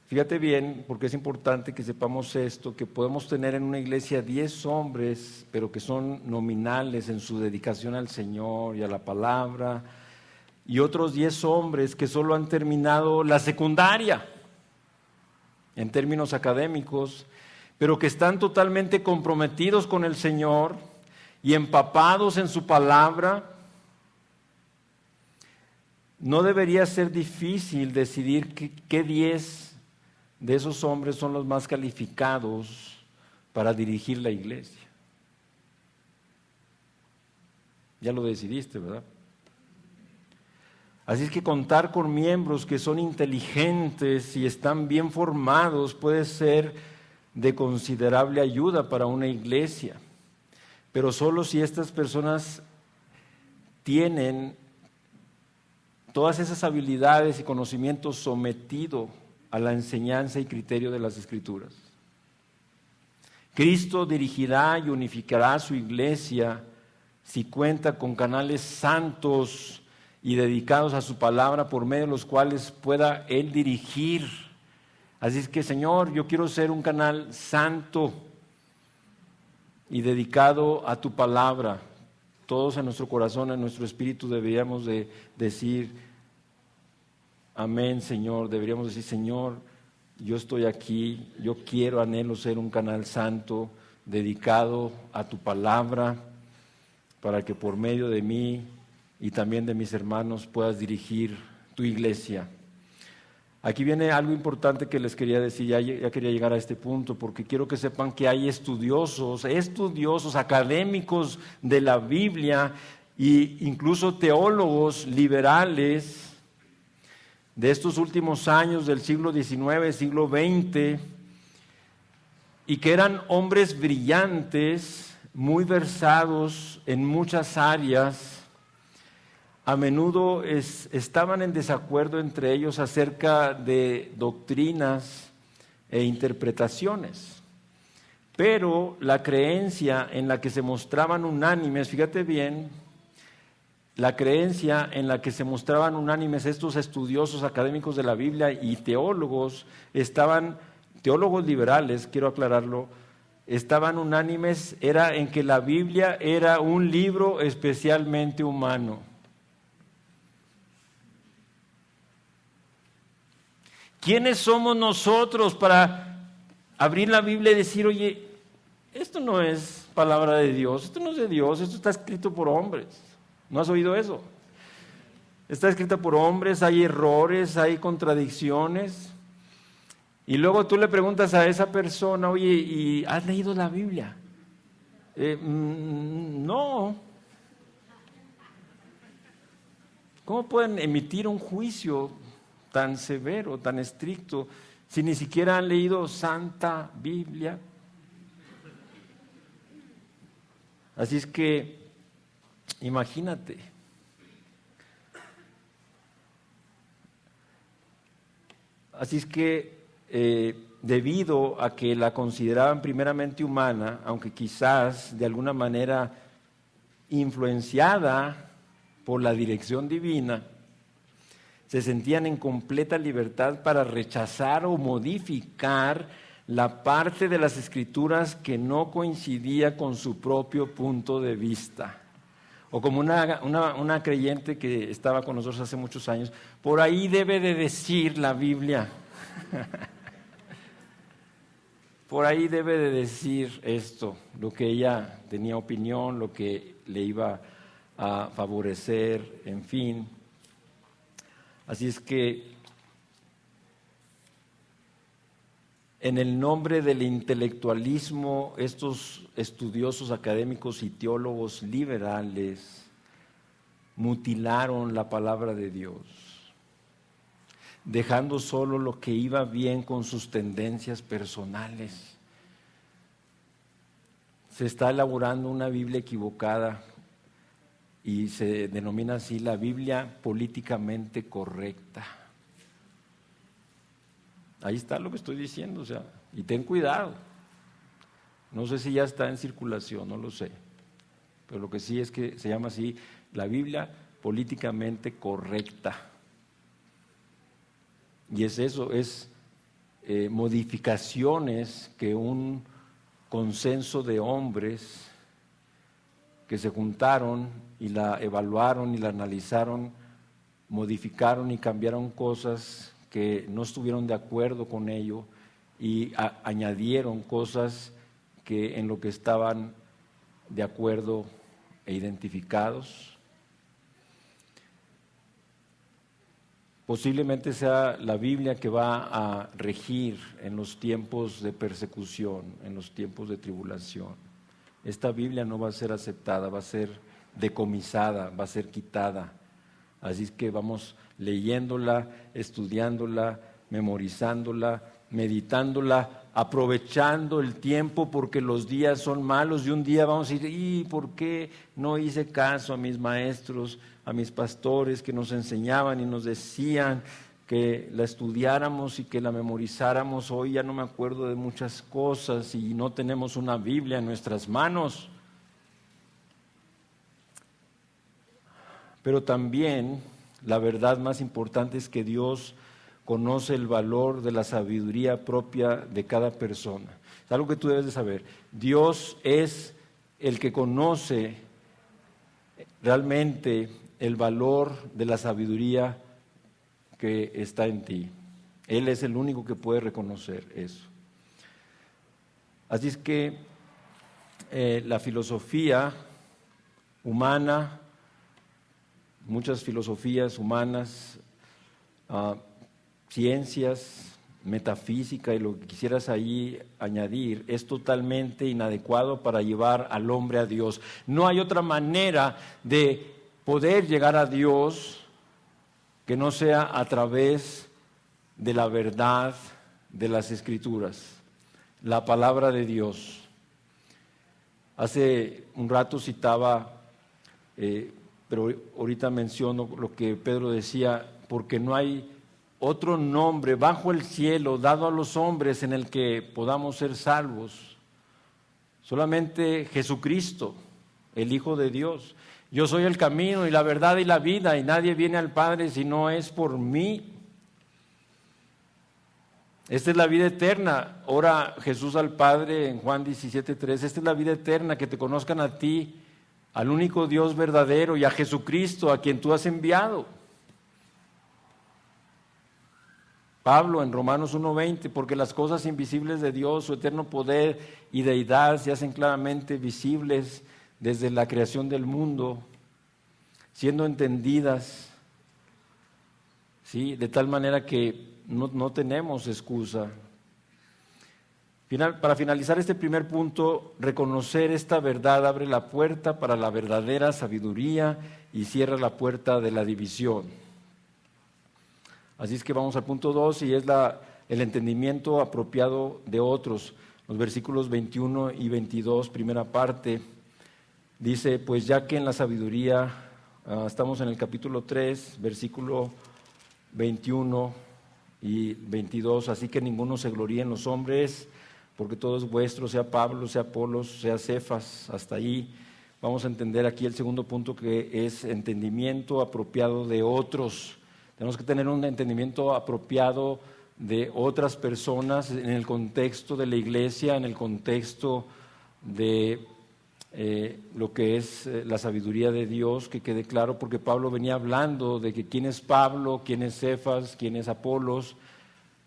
fíjate bien, porque es importante que sepamos esto, que podemos tener en una iglesia 10 hombres, pero que son nominales en su dedicación al Señor y a la palabra, y otros 10 hombres que solo han terminado la secundaria en términos académicos, pero que están totalmente comprometidos con el Señor y empapados en su palabra. No debería ser difícil decidir qué 10 de esos hombres son los más calificados para dirigir la iglesia. Ya lo decidiste, ¿verdad? Así es que contar con miembros que son inteligentes y están bien formados puede ser de considerable ayuda para una iglesia, pero solo si estas personas tienen todas esas habilidades y conocimientos sometidos a la enseñanza y criterio de las Escrituras. Cristo dirigirá y unificará su iglesia si cuenta con canales santos y dedicados a su palabra, por medio de los cuales pueda Él dirigir. Así es que, Señor, yo quiero ser un canal santo y dedicado a tu palabra. Todos en nuestro corazón, en nuestro espíritu deberíamos de decir, amén, Señor. Deberíamos decir, Señor, yo estoy aquí, yo quiero, anhelo ser un canal santo, dedicado a tu palabra, para que por medio de mí y también de mis hermanos puedas dirigir tu iglesia. Aquí viene algo importante que les quería decir, ya quería llegar a este punto, porque quiero que sepan que hay estudiosos académicos de la Biblia e incluso teólogos liberales de estos últimos años del siglo XIX, siglo XX, y que eran hombres brillantes, muy versados en muchas áreas. A menudo estaban en desacuerdo entre ellos acerca de doctrinas e interpretaciones, pero la creencia en la que se mostraban unánimes, fíjate bien, la creencia en la que se mostraban unánimes estos estudiosos académicos de la Biblia y teólogos, teólogos liberales, quiero aclararlo, estaban unánimes, era en que la Biblia era un libro especialmente humano. ¿Quiénes somos nosotros para abrir la Biblia y decir, oye, esto no es palabra de Dios, esto no es de Dios, esto está escrito por hombres? ¿No has oído eso? Está escrita por hombres, hay errores, hay contradicciones. Y luego tú le preguntas a esa persona, oye, ¿y has leído la Biblia? No. ¿Cómo pueden emitir un juicio tan severo, tan estricto, si ni siquiera han leído Santa Biblia? Así es que, imagínate. Así es que, debido a que la consideraban primeramente humana, aunque quizás de alguna manera influenciada por la dirección divina, se sentían en completa libertad para rechazar o modificar la parte de las Escrituras que no coincidía con su propio punto de vista. O como una creyente que estaba con nosotros hace muchos años, por ahí debe de decir la Biblia. Por ahí debe de decir esto, lo que ella tenía opinión, lo que le iba a favorecer, en fin. Así es que en el nombre del intelectualismo, estos estudiosos académicos y teólogos liberales mutilaron la palabra de Dios, dejando solo lo que iba bien con sus tendencias personales. Se está elaborando una Biblia equivocada y se denomina así la Biblia políticamente correcta. Ahí está lo que estoy diciendo, y ten cuidado. No sé si ya está en circulación, no lo sé. Pero lo que sí es que se llama así la Biblia políticamente correcta. Y es eso, modificaciones que un consenso de hombres que se juntaron y la evaluaron y la analizaron modificaron y cambiaron cosas que no estuvieron de acuerdo con ello y añadieron cosas que en lo que estaban de acuerdo e identificados. Posiblemente sea la Biblia que va a regir en los tiempos de persecución, en los tiempos de tribulación. Esta Biblia no va a ser aceptada, va a ser decomisada, va a ser quitada. Así es que vamos leyéndola, estudiándola, memorizándola, meditándola, aprovechando el tiempo porque los días son malos y un día vamos a decir, ¿y por qué no hice caso a mis maestros, a mis pastores que nos enseñaban y nos decían que la estudiáramos y que la memorizáramos? Hoy ya no me acuerdo de muchas cosas y no tenemos una Biblia en nuestras manos. Pero también la verdad más importante es que Dios conoce el valor de la sabiduría propia de cada persona. Es algo que tú debes de saber. Dios es el que conoce realmente el valor de la sabiduría que está en ti. Él es el único que puede reconocer eso. Así es que la filosofía humana, muchas filosofías humanas, ciencias, metafísica y lo que quisieras ahí añadir, es totalmente inadecuado para llevar al hombre a Dios. No hay otra manera de poder llegar a Dios que no sea a través de la verdad de las Escrituras, la palabra de Dios. Hace un rato citaba, pero ahorita menciono lo que Pedro decía, porque no hay otro nombre bajo el cielo dado a los hombres en el que podamos ser salvos. Solamente Jesucristo, el Hijo de Dios. Yo soy el camino y la verdad y la vida, y nadie viene al Padre si no es por mí. Esta es la vida eterna. Ora Jesús al Padre en Juan 17:3. Esta es la vida eterna, que te conozcan a ti, al único Dios verdadero, y a Jesucristo, a quien tú has enviado. Pablo en Romanos 1:20, porque las cosas invisibles de Dios, su eterno poder y deidad, se hacen claramente visibles desde la creación del mundo, siendo entendidas, ¿sí?, de tal manera que no tenemos excusa. Para finalizar este primer punto, reconocer esta verdad abre la puerta para la verdadera sabiduría y cierra la puerta de la división. Así es que vamos al punto 2, y es el entendimiento apropiado de otros. Los versículos 21 y 22, primera parte, dice, pues ya que en la sabiduría, estamos en el capítulo 3, versículo 21 y 22, así que ninguno se gloríe en los hombres, porque todo es vuestro, sea Pablo, sea Apolos, sea Cefas. Hasta ahí vamos a entender aquí el segundo punto, que es entendimiento apropiado de otros. Tenemos que tener un entendimiento apropiado de otras personas en el contexto de la iglesia, en el contexto de lo que es la sabiduría de Dios, que quede claro, porque Pablo venía hablando de que quién es Pablo, quién es Cefas, quién es Apolos,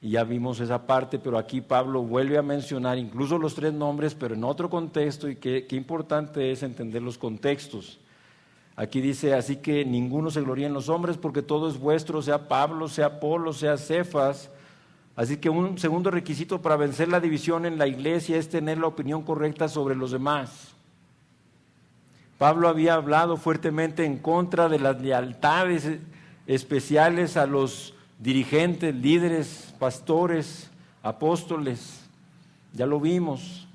y ya vimos esa parte, pero aquí Pablo vuelve a mencionar incluso los tres nombres, pero en otro contexto, y qué importante es entender los contextos. Aquí dice, así que ninguno se gloríe en los hombres, porque todo es vuestro, sea Pablo, sea Apolo, sea Cefas. Así que un segundo requisito para vencer la división en la iglesia es tener la opinión correcta sobre los demás. Pablo había hablado fuertemente en contra de las lealtades especiales a los dirigentes, líderes, pastores, apóstoles. Ya lo vimos.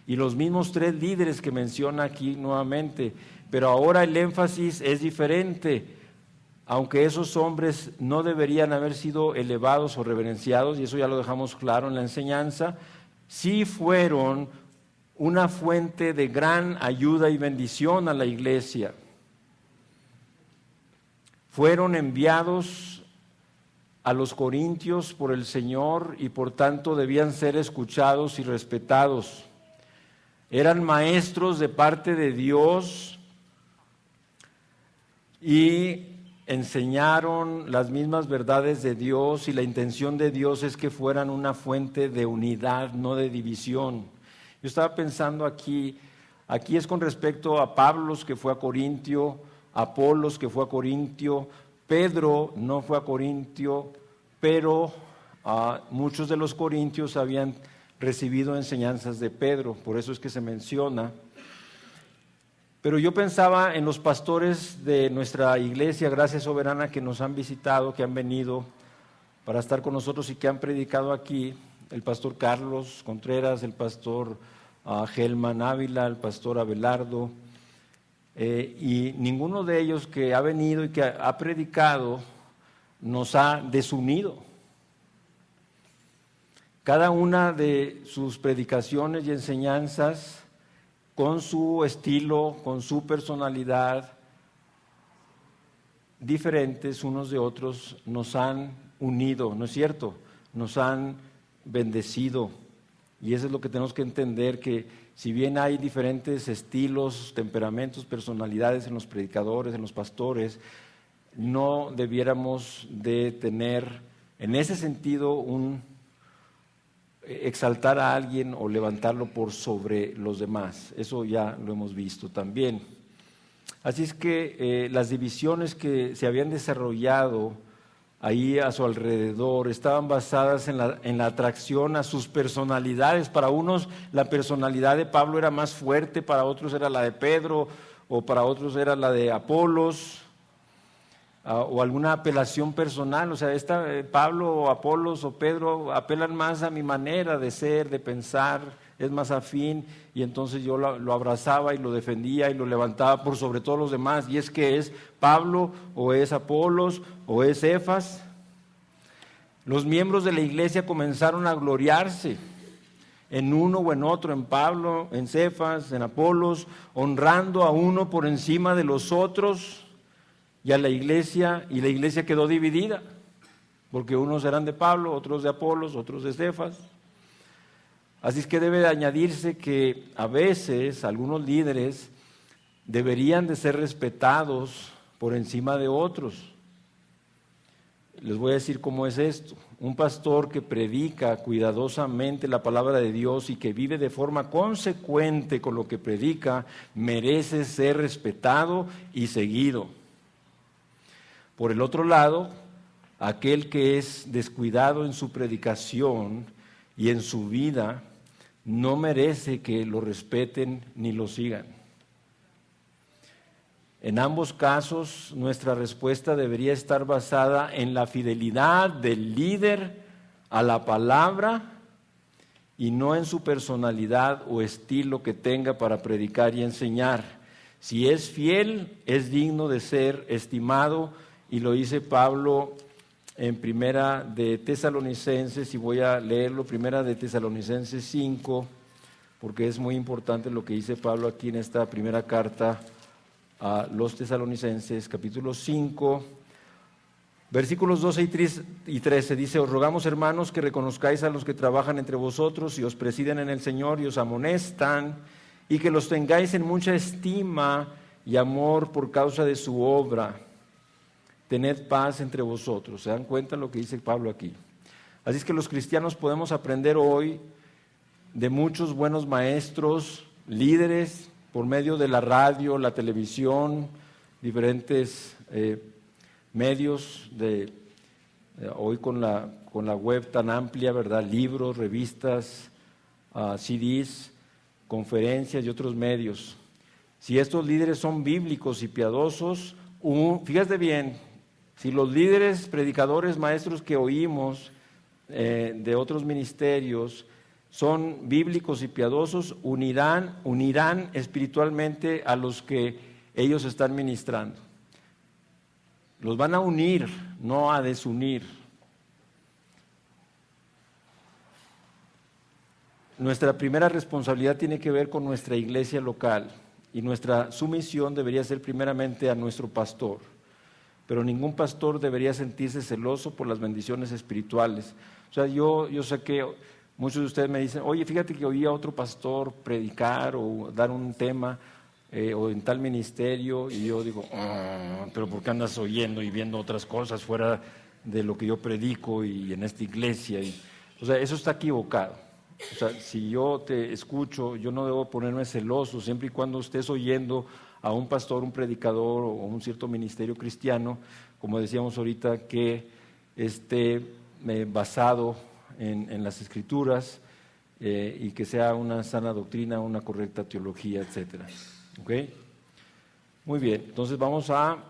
Y los mismos tres líderes que menciona aquí nuevamente. Pero ahora el énfasis es diferente. Aunque esos hombres no deberían haber sido elevados o reverenciados, y eso ya lo dejamos claro en la enseñanza, sí fueron una fuente de gran ayuda y bendición a la iglesia. Fueron enviados a los corintios por el Señor y por tanto debían ser escuchados y respetados. Eran maestros de parte de Dios y enseñaron las mismas verdades de Dios y la intención de Dios es que fueran una fuente de unidad, no de división. Yo estaba pensando aquí es con respecto a Pablo que fue a Corintio, Apolos que fue a Corintio, Pedro no fue a Corintio, pero muchos de los corintios habían recibido enseñanzas de Pedro, por eso es que se menciona. Pero yo pensaba en los pastores de nuestra iglesia, Gracia Soberana, que nos han visitado, que han venido para estar con nosotros y que han predicado aquí, el pastor Carlos Contreras, el pastor Gelman Ávila, el pastor Abelardo, y ninguno de ellos que ha venido y que ha predicado nos ha desunido. Cada una de sus predicaciones y enseñanzas, con su estilo, con su personalidad, diferentes unos de otros, nos han unido, ¿no es cierto? Nos han bendecido. Y eso es lo que tenemos que entender, que si bien hay diferentes estilos, temperamentos, personalidades en los predicadores, en los pastores, no debiéramos de tener en ese sentido exaltar a alguien o levantarlo por sobre los demás. Eso ya lo hemos visto también. Así es que las divisiones que se habían desarrollado ahí a su alrededor estaban basadas en la atracción a sus personalidades. Para unos la personalidad de Pablo era más fuerte, para otros era la de Pedro, o para otros era la de Apolos, o alguna apelación personal. O sea, Pablo o Apolos o Pedro apelan más a mi manera de ser, de pensar, es más afín, y entonces yo lo abrazaba y lo defendía y lo levantaba por sobre todos los demás. Y es que es Pablo o es Apolos o es Cefas. Los miembros de la iglesia comenzaron a gloriarse en uno o en otro, en Pablo, en Cefas, en Apolos, honrando a uno por encima de los otros y a la iglesia, y la iglesia quedó dividida, porque unos eran de Pablo, otros de Apolos, otros de Cefas. Así es que debe de añadirse que a veces algunos líderes deberían de ser respetados por encima de otros. Les voy a decir cómo es esto. Un pastor que predica cuidadosamente la palabra de Dios y que vive de forma consecuente con lo que predica, merece ser respetado y seguido. Por el otro lado, aquel que es descuidado en su predicación y en su vida, no merece que lo respeten ni lo sigan. En ambos casos, nuestra respuesta debería estar basada en la fidelidad del líder a la palabra y no en su personalidad o estilo que tenga para predicar y enseñar. Si es fiel, es digno de ser estimado, y lo dice Pablo en Primera de Tesalonicenses, y voy a leerlo, Primera de Tesalonicenses 5, porque es muy importante lo que dice Pablo aquí en esta primera carta a los Tesalonicenses, capítulo 5, versículos 12 y 13, dice: os rogamos, hermanos, que reconozcáis a los que trabajan entre vosotros y os presiden en el Señor y os amonestan, y que los tengáis en mucha estima y amor por causa de su obra. Tened paz entre vosotros. ¿Se dan cuenta lo que dice Pablo aquí? Así es que los cristianos podemos aprender hoy de muchos buenos maestros, líderes, por medio de la radio, la televisión, diferentes medios hoy con la web tan amplia, ¿verdad? Libros, revistas, CDs, conferencias y otros medios. Si estos líderes son bíblicos y piadosos, fíjate bien, si los líderes, predicadores, maestros que oímos de otros ministerios son bíblicos y piadosos, unirán espiritualmente a los que ellos están ministrando. Los van a unir, no a desunir. Nuestra primera responsabilidad tiene que ver con nuestra iglesia local, y nuestra sumisión debería ser primeramente a nuestro pastor. Pero ningún pastor debería sentirse celoso por las bendiciones espirituales. O sea, yo sé que muchos de ustedes me dicen: oye, fíjate que oí a otro pastor predicar o dar un tema, o en tal ministerio, y yo digo, pero ¿por qué andas oyendo y viendo otras cosas fuera de lo que yo predico y en esta iglesia? O sea, eso está equivocado. O sea, si yo te escucho, yo no debo ponerme celoso, siempre y cuando estés oyendo a un pastor, un predicador o un cierto ministerio cristiano, como decíamos ahorita, que esté basado en las Escrituras y que sea una sana doctrina, una correcta teología, etcétera. ¿Ok? Muy bien, entonces vamos al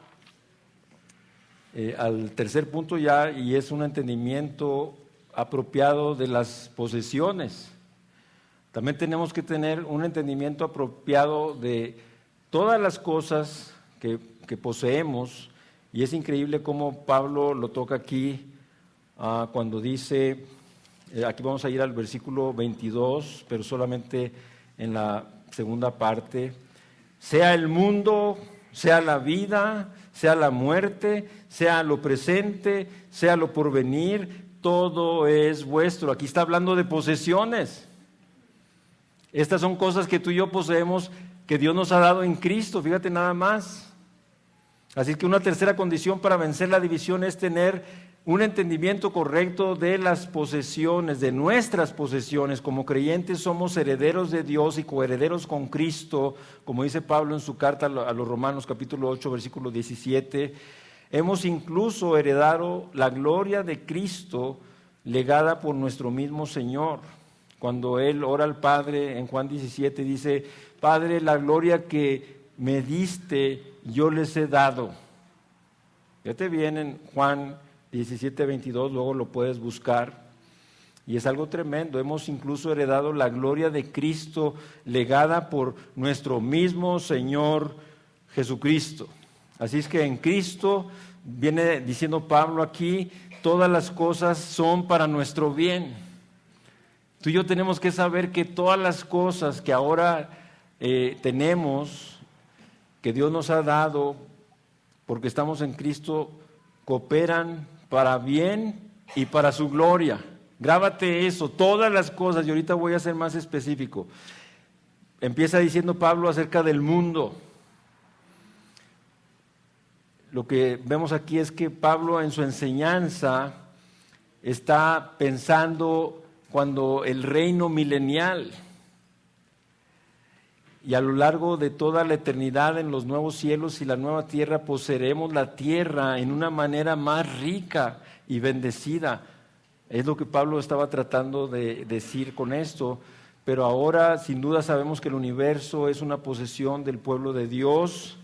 tercer punto ya, y es un entendimiento apropiado de las posesiones. También tenemos que tener un entendimiento apropiado de todas las cosas que poseemos, y es increíble cómo Pablo lo toca aquí cuando dice, aquí vamos a ir al versículo 22, pero solamente en la segunda parte: sea el mundo, sea la vida, sea la muerte, sea lo presente, sea lo porvenir, todo es vuestro. Aquí está hablando de posesiones. Estas son cosas que tú y yo poseemos, que Dios nos ha dado en Cristo, fíjate nada más. Así que una tercera condición para vencer la división es tener un entendimiento correcto de las posesiones, de nuestras posesiones. Como creyentes somos herederos de Dios y coherederos con Cristo, como dice Pablo en su carta a los Romanos capítulo 8, versículo 17. Hemos incluso heredado la gloria de Cristo legada por nuestro mismo Señor. Cuando Él ora al Padre en Juan 17 dice: Padre, la gloria que me diste yo les he dado. Fíjate bien en Juan 17, 22, luego lo puedes buscar. Y es algo tremendo. Hemos incluso heredado la gloria de Cristo legada por nuestro mismo Señor Jesucristo. Así es que en Cristo, viene diciendo Pablo aquí, todas las cosas son para nuestro bien. Tú y yo tenemos que saber que todas las cosas que ahora tenemos, que Dios nos ha dado, porque estamos en Cristo, cooperan para bien y para su gloria. Grábate eso, todas las cosas, y ahorita voy a ser más específico. Empieza diciendo Pablo acerca del mundo. Lo que vemos aquí es que Pablo en su enseñanza está pensando cuando el reino milenial, y a lo largo de toda la eternidad en los nuevos cielos y la nueva tierra poseeremos la tierra en una manera más rica y bendecida. Es lo que Pablo estaba tratando de decir con esto, pero ahora sin duda sabemos que el universo es una posesión del pueblo de Dios.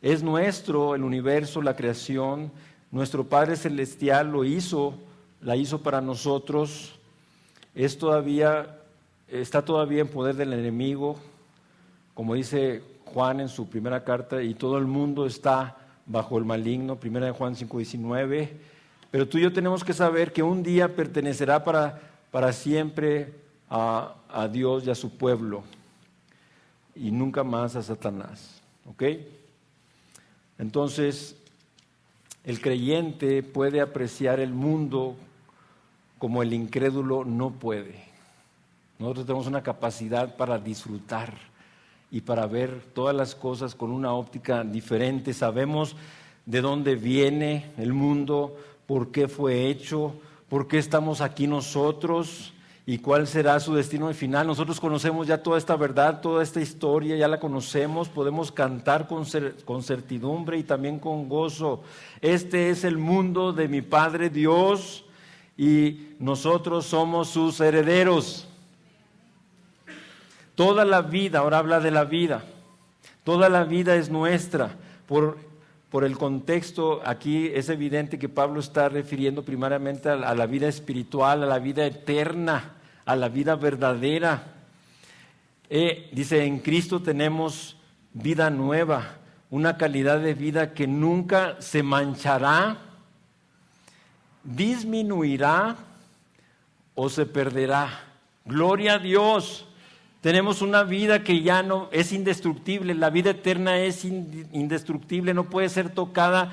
Es nuestro el universo, la creación. Nuestro Padre Celestial la hizo para nosotros. Está todavía en poder del enemigo, como dice Juan en su primera carta, y todo el mundo está bajo el maligno, primera de Juan 5:19. Pero tú y yo tenemos que saber que un día pertenecerá para siempre a Dios y a su pueblo, y nunca más a Satanás. ¿Ok? Entonces, el creyente puede apreciar el mundo como el incrédulo no puede. Nosotros tenemos una capacidad para disfrutar y para ver todas las cosas con una óptica diferente. Sabemos de dónde viene el mundo, por qué fue hecho, por qué estamos aquí nosotros y cuál será su destino final. Nosotros conocemos ya toda esta verdad, toda esta historia, ya la conocemos, podemos cantar con certidumbre y también con gozo. Este es el mundo de mi Padre Dios y nosotros somos sus herederos. Toda la vida, ahora habla de la vida, toda la vida es nuestra. Por el contexto, aquí es evidente que Pablo está refiriendo primariamente a la vida espiritual, a la vida eterna, a la vida verdadera. Dice, en Cristo tenemos vida nueva, una calidad de vida que nunca se manchará, disminuirá o se perderá. Gloria a Dios. Tenemos una vida que ya no es indestructible, la vida eterna es indestructible, no puede ser tocada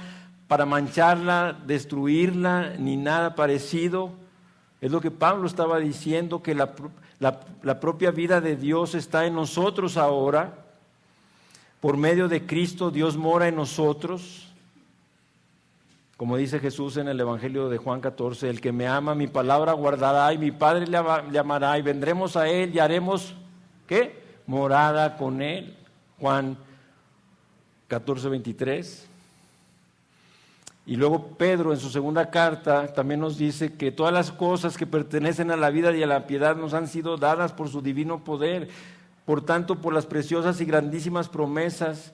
para mancharla, destruirla, ni nada parecido. Es lo que Pablo estaba diciendo, que la propia vida de Dios está en nosotros ahora. por medio de Cristo Dios mora en nosotros. Como dice Jesús en el Evangelio de Juan 14, el que me ama, mi palabra guardará, y mi Padre le amará, y vendremos a él y haremos, ¿qué? Morada con él. Juan 14, 23. Y luego Pedro en su segunda carta también nos dice que todas las cosas que pertenecen a la vida y a la piedad nos han sido dadas por su divino poder. Por tanto, por las preciosas y grandísimas promesas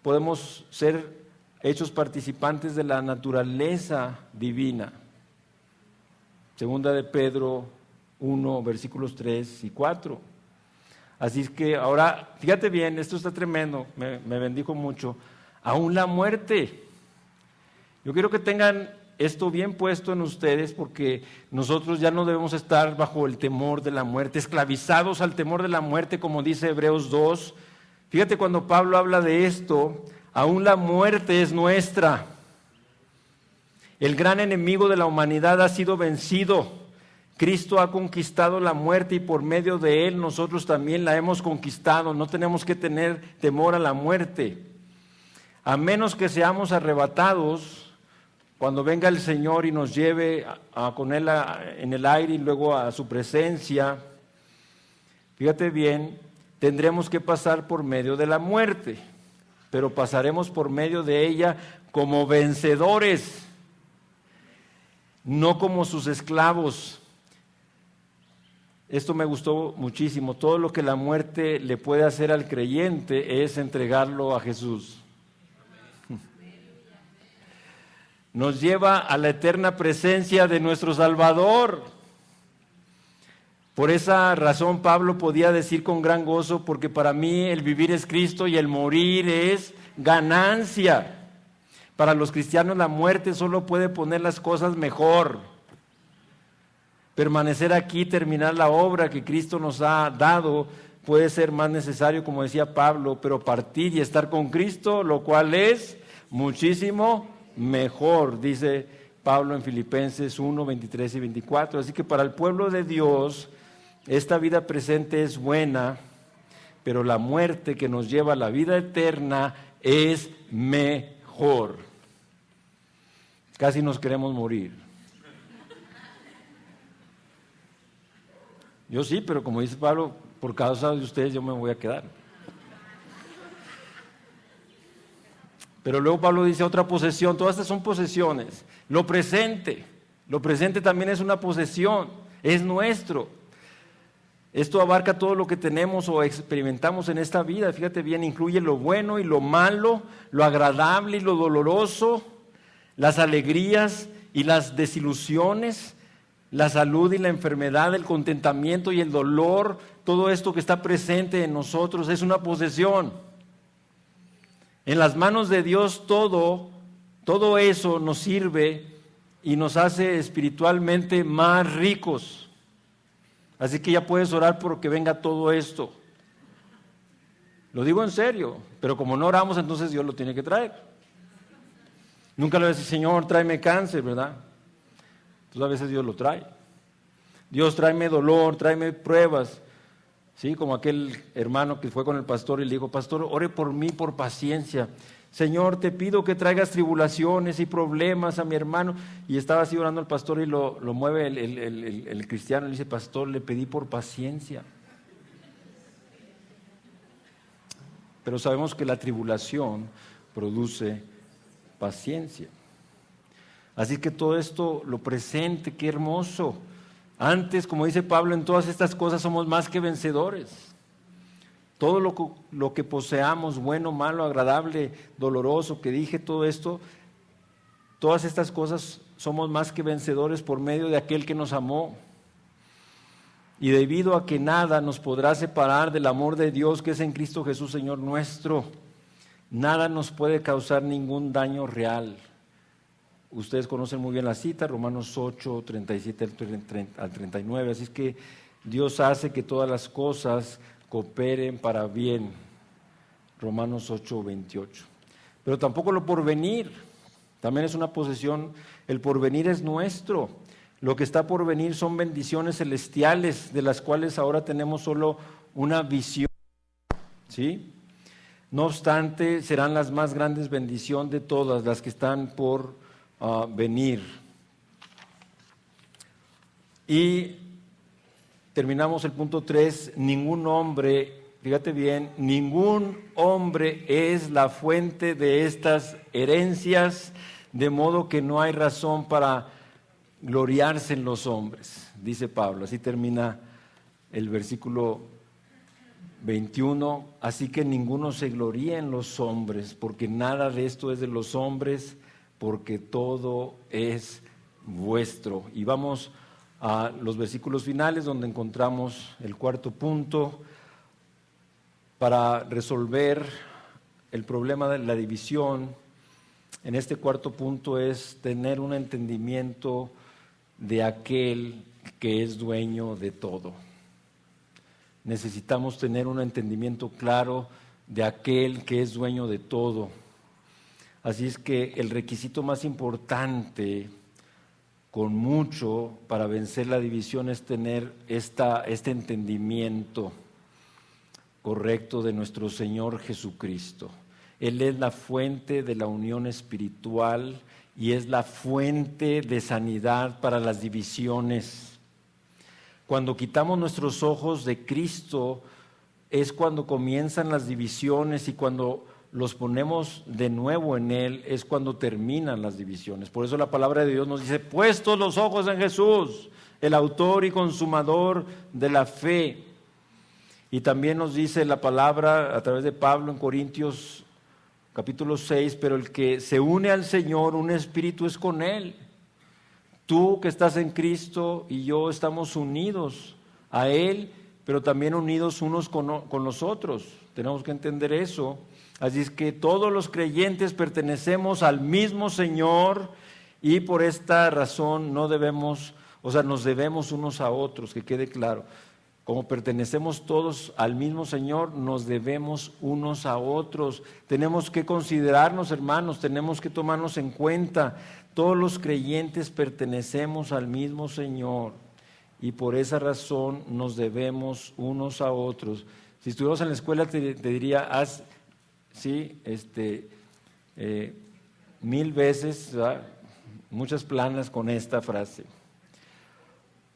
podemos ser hechos participantes de la naturaleza divina. Segunda de Pedro 1, versículos 3 y 4. Así es que ahora, fíjate bien, esto está tremendo, me bendijo mucho. Aún la muerte. Yo quiero que tengan esto bien puesto en ustedes, porque nosotros ya no debemos estar bajo el temor de la muerte, esclavizados al temor de la muerte, como dice Hebreos 2. Fíjate cuando Pablo habla de esto, aún la muerte es nuestra. El gran enemigo de la humanidad ha sido vencido. Cristo ha conquistado la muerte y por medio de él nosotros también la hemos conquistado. No tenemos que tener temor a la muerte. A menos que seamos arrebatados cuando venga el Señor y nos lleve con Él en el aire y luego a su presencia. Fíjate bien, tendremos que pasar por medio de la muerte, pero pasaremos por medio de ella como vencedores, no como sus esclavos. Esto me gustó muchísimo. Todo lo que la muerte le puede hacer al creyente es entregarlo a Jesús. Nos lleva a la eterna presencia de nuestro Salvador. Por esa razón Pablo podía decir con gran gozo, porque para mí el vivir es Cristo y el morir es ganancia. Para los cristianos la muerte solo puede poner las cosas mejor. Permanecer aquí, terminar la obra que Cristo nos ha dado, puede ser más necesario, como decía Pablo, pero partir y estar con Cristo, lo cual es muchísimo mejor, dice Pablo en Filipenses 1, 23 y 24. Así que para el pueblo de Dios, esta vida presente es buena, pero la muerte que nos lleva a la vida eterna es mejor. Casi nos queremos morir. Yo sí, pero como dice Pablo, por causa de ustedes yo me voy a quedar. Pero luego Pablo dice otra posesión, todas estas son posesiones. Lo presente también es una posesión, es nuestro. Esto abarca todo lo que tenemos o experimentamos en esta vida. Fíjate bien, incluye lo bueno y lo malo, lo agradable y lo doloroso, las alegrías y las desilusiones, la salud y la enfermedad, el contentamiento y el dolor. Todo esto que está presente en nosotros es una posesión. En las manos de Dios todo eso nos sirve y nos hace espiritualmente más ricos. Así que ya puedes orar por que venga todo esto. Lo digo en serio, pero como no oramos, entonces Dios lo tiene que traer. Nunca le decís, Señor, tráeme cáncer, ¿verdad? Entonces a veces Dios lo trae. Dios, tráeme dolor, tráeme pruebas. Sí, como aquel hermano que fue con el pastor y le dijo, pastor, ore por mí por paciencia. Señor, te pido que traigas tribulaciones y problemas a mi hermano. Y estaba así orando el pastor y lo mueve el cristiano y le dice, pastor, le pedí por paciencia. Pero sabemos que la tribulación produce paciencia. Así que todo esto, lo presente, qué hermoso. Antes, como dice Pablo, en todas estas cosas somos más que vencedores. Todo lo que poseamos, bueno, malo, agradable, doloroso, que dije todo esto, todas estas cosas somos más que vencedores por medio de aquel que nos amó. Y debido a que nada nos podrá separar del amor de Dios que es en Cristo Jesús, Señor nuestro, nada nos puede causar ningún daño real. Ustedes conocen muy bien la cita, Romanos 8, 37 al 39, así es que Dios hace que todas las cosas cooperen para bien, Romanos 8, 28. Pero tampoco lo porvenir, también es una posesión, el porvenir es nuestro, lo que está por venir son bendiciones celestiales, de las cuales ahora tenemos solo una visión, ¿sí? No obstante, serán las más grandes bendiciones de todas las que están por venir. Y terminamos el punto 3, ningún hombre, fíjate bien, ningún hombre es la fuente de estas herencias, de modo que no hay razón para gloriarse en los hombres, dice Pablo. Así termina el versículo 21, así que ninguno se gloríe en los hombres, porque nada de esto es de los hombres, porque todo es vuestro. Y vamos a los versículos finales donde encontramos el cuarto punto para resolver el problema de la división. En este cuarto punto es tener un entendimiento de aquel que es dueño de todo. Necesitamos tener un entendimiento claro de aquel que es dueño de todo. Así es que el requisito más importante, con mucho, para vencer la división es tener este entendimiento correcto de nuestro Señor Jesucristo. Él es la fuente de la unión espiritual y es la fuente de sanidad para las divisiones. Cuando quitamos nuestros ojos de Cristo es cuando comienzan las divisiones, y cuando los ponemos de nuevo en Él es cuando terminan las divisiones. Por eso la palabra de Dios nos dice: puestos los ojos en Jesús, el autor y consumador de la fe. Y también nos dice la palabra a través de Pablo en Corintios capítulo 6, pero el que se une al Señor, un espíritu es con Él. Tú que estás en Cristo y yo estamos unidos a Él, pero también unidos unos con los otros. Tenemos que entender eso. Así es que todos los creyentes pertenecemos al mismo Señor, y por esta razón nos debemos unos a otros, que quede claro. Como pertenecemos todos al mismo Señor, nos debemos unos a otros. Tenemos que considerarnos, hermanos, tenemos que tomarnos en cuenta. Todos los creyentes pertenecemos al mismo Señor, y por esa razón nos debemos unos a otros. Si estuviéramos en la escuela te diría, haz 1000 veces, ¿verdad?, muchas planas con esta frase.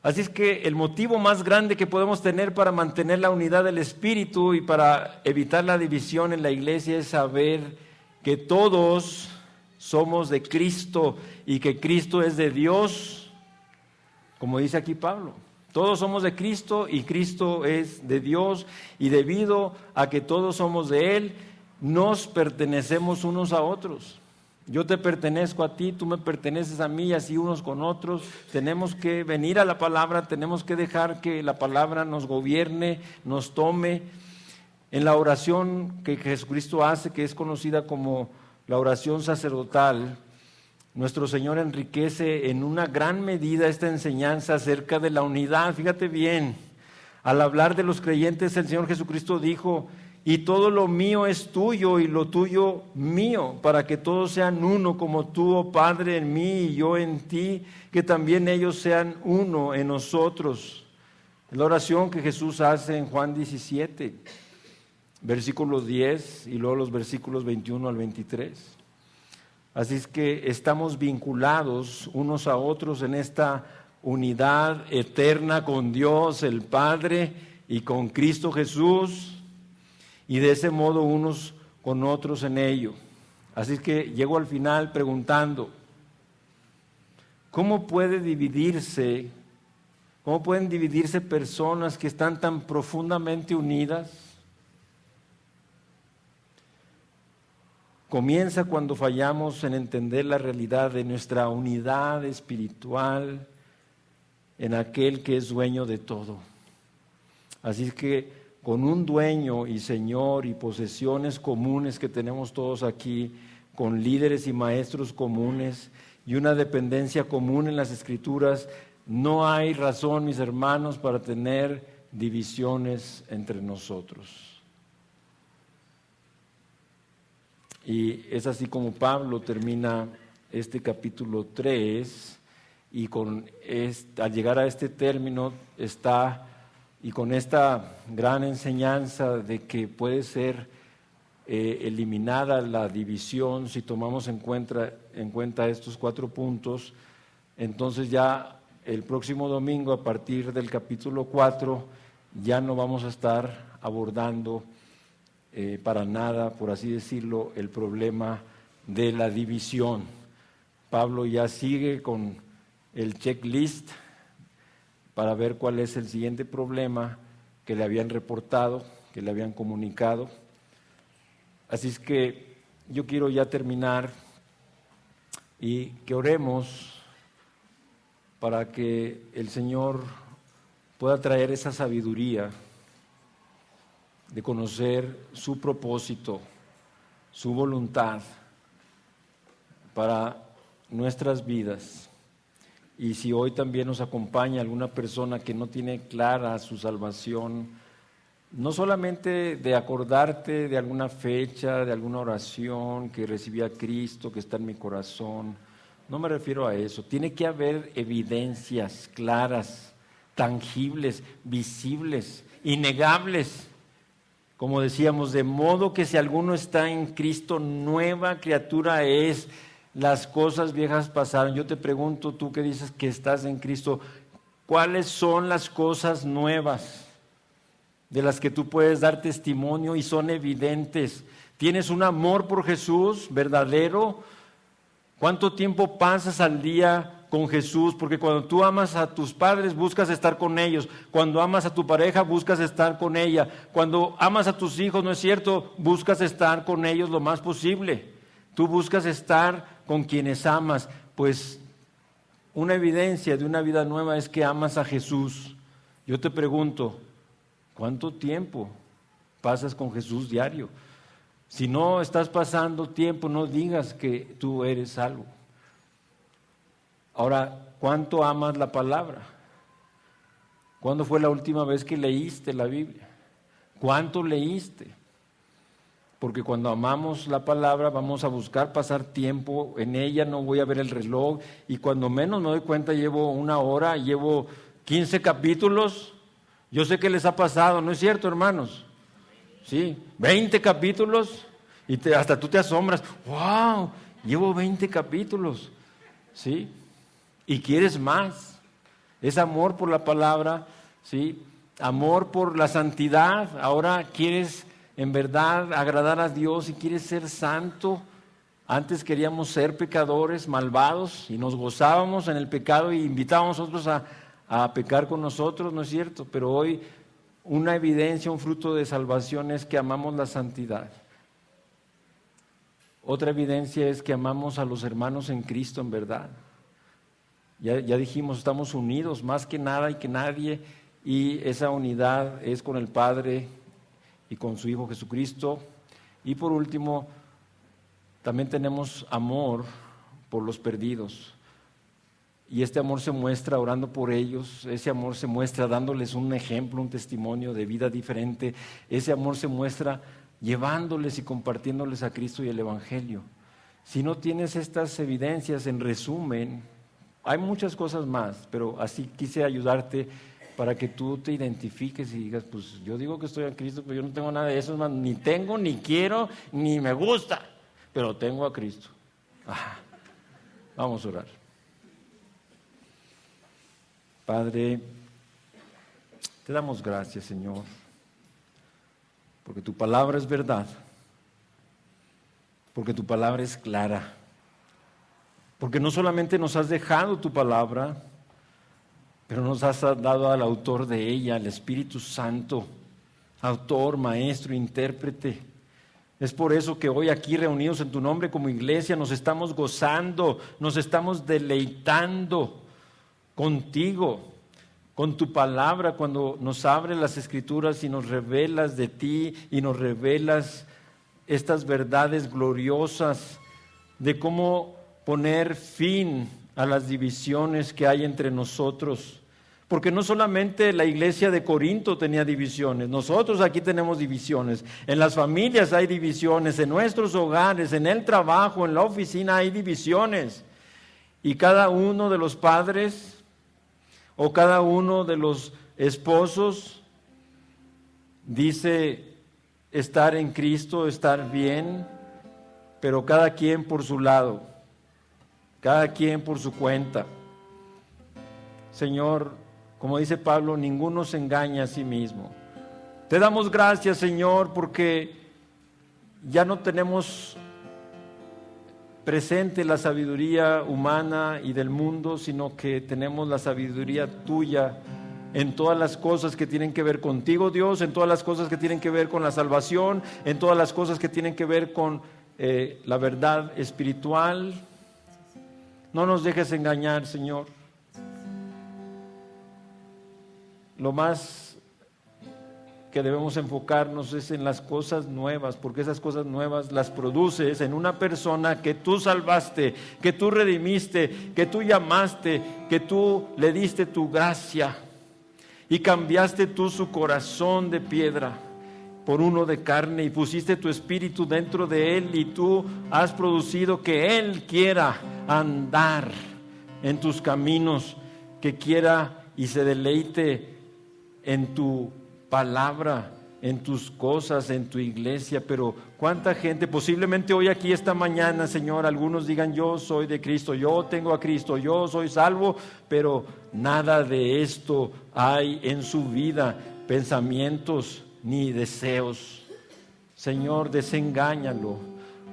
Así es que el motivo más grande que podemos tener para mantener la unidad del Espíritu y para evitar la división en la iglesia es saber que todos somos de Cristo y que Cristo es de Dios, como dice aquí Pablo. Todos somos de Cristo y Cristo es de Dios, y debido a que todos somos de Él, nos pertenecemos unos a otros. Yo te pertenezco a ti, tú me perteneces a mí, y así unos con otros. Tenemos que venir a la palabra, tenemos que dejar que la palabra nos gobierne, nos tome. En la oración que Jesucristo hace, que es conocida como la oración sacerdotal, nuestro Señor enriquece en una gran medida esta enseñanza acerca de la unidad. Fíjate bien, al hablar de los creyentes, el Señor Jesucristo dijo: y todo lo mío es tuyo y lo tuyo mío, para que todos sean uno, como tú, oh Padre, en mí y yo en ti, que también ellos sean uno en nosotros. Es la oración que Jesús hace en Juan 17, versículo 10 y luego los versículos 21 al 23. Así es que estamos vinculados unos a otros en esta unidad eterna con Dios el Padre y con Cristo Jesús, y de ese modo unos con otros en ello. Así es que llego al final preguntando: ¿cómo pueden dividirse personas que están tan profundamente unidas? Comienza cuando fallamos en entender la realidad de nuestra unidad espiritual en aquel que es dueño de todo. Así es que con un dueño y Señor y posesiones comunes que tenemos todos aquí, con líderes y maestros comunes y una dependencia común en las Escrituras, no hay razón, mis hermanos, para tener divisiones entre nosotros. Y es así como Pablo termina este capítulo 3, y al llegar a este término y con esta gran enseñanza de que puede ser eliminada la división, si tomamos en cuenta estos 4 puntos, entonces ya el próximo domingo, a partir del capítulo 4, ya no vamos a estar abordando para nada, por así decirlo, el problema de la división. Pablo ya sigue con el checklist para ver cuál es el siguiente problema que le habían reportado, que le habían comunicado. Así es que yo quiero ya terminar y que oremos para que el Señor pueda traer esa sabiduría de conocer su propósito, su voluntad para nuestras vidas. Y si hoy también nos acompaña alguna persona que no tiene clara su salvación, no solamente de acordarte de alguna fecha, de alguna oración que recibí a Cristo, que está en mi corazón, no me refiero a eso. Tiene que haber evidencias claras, tangibles, visibles, innegables. Como decíamos, de modo que si alguno está en Cristo, nueva criatura es. Las cosas viejas pasaron. Yo te pregunto, tú que dices que estás en Cristo, ¿cuáles son las cosas nuevas de las que tú puedes dar testimonio y son evidentes? ¿Tienes un amor por Jesús verdadero? ¿Cuánto tiempo pasas al día con Jesús? Porque cuando tú amas a tus padres, buscas estar con ellos. Cuando amas a tu pareja, buscas estar con ella. Cuando amas a tus hijos, ¿no es cierto? Buscas estar con ellos lo más posible. Tú buscas estar con quienes amas. Pues una evidencia de una vida nueva es que amas a Jesús. Yo te pregunto, ¿cuánto tiempo pasas con Jesús diario? Si no estás pasando tiempo, no digas que tú eres salvo. Ahora, ¿cuánto amas la palabra? ¿Cuándo fue la última vez que leíste la Biblia? ¿Cuánto leíste? Porque cuando amamos la palabra vamos a buscar pasar tiempo en ella, no voy a ver el reloj, y cuando menos me doy cuenta llevo 1 hora, llevo 15 capítulos. Yo sé que les ha pasado, ¿no es cierto, hermanos? Sí, 20 capítulos y hasta tú te asombras, wow, llevo 20 capítulos, ¿sí? Y quieres más. Es amor por la palabra, ¿sí? Amor por la santidad. Ahora quieres en verdad agradar a Dios y quieres ser santo. Antes queríamos ser pecadores, malvados, y nos gozábamos en el pecado y invitábamos a otros a pecar con nosotros, ¿no es cierto? Pero hoy una evidencia, un fruto de salvación es que amamos la santidad. Otra evidencia es que amamos a los hermanos en Cristo en verdad. Ya dijimos, estamos unidos más que nada y que nadie, y esa unidad es con el Padre y con su Hijo Jesucristo. Y por último, también tenemos amor por los perdidos. Y este amor se muestra orando por ellos, ese amor se muestra dándoles un ejemplo, un testimonio de vida diferente, ese amor se muestra llevándoles y compartiéndoles a Cristo y el Evangelio. Si no tienes estas evidencias, en resumen, hay muchas cosas más, pero así quise ayudarte para que tú te identifiques y digas, pues yo digo que estoy en Cristo, pero yo no tengo nada de eso, hermano, ni tengo, ni quiero, ni me gusta, pero tengo a Cristo. Vamos a orar. Padre, te damos gracias, Señor, porque tu palabra es verdad, porque tu palabra es clara, porque no solamente nos has dejado tu palabra, pero nos has dado al autor de ella, al Espíritu Santo, autor, maestro, intérprete. Es por eso que hoy aquí reunidos en tu nombre como iglesia nos estamos gozando, nos estamos deleitando contigo, con tu palabra, cuando nos abres las Escrituras y nos revelas de ti y nos revelas estas verdades gloriosas de cómo poner fin a las divisiones que hay entre nosotros. Porque no solamente la iglesia de Corinto tenía divisiones, nosotros aquí tenemos divisiones, en las familias hay divisiones, en nuestros hogares, en el trabajo, en la oficina hay divisiones. Y cada uno de los padres o cada uno de los esposos dice, estar en Cristo, estar bien, pero cada quien por su lado, cada quien por su cuenta. Señor, como dice Pablo, ninguno se engaña a sí mismo. Te damos gracias, Señor, porque ya no tenemos presente la sabiduría humana y del mundo, sino que tenemos la sabiduría tuya en todas las cosas que tienen que ver contigo, Dios, en todas las cosas que tienen que ver con la salvación, en todas las cosas que tienen que ver con la verdad espiritual. No nos dejes engañar, Señor. Lo más que debemos enfocarnos es en las cosas nuevas, porque esas cosas nuevas las produces en una persona que tú salvaste, que tú redimiste, que tú llamaste, que tú le diste tu gracia y cambiaste tú su corazón de piedra por uno de carne y pusiste tu espíritu dentro de él y tú has producido que él quiera andar en tus caminos, que quiera y se deleite en tu palabra, en tus cosas, en tu iglesia. Pero cuánta gente, posiblemente hoy aquí esta mañana, Señor, algunos digan: yo soy de Cristo, yo tengo a Cristo, yo soy salvo, pero nada de esto hay en su vida, pensamientos ni deseos. Señor, desengáñalo,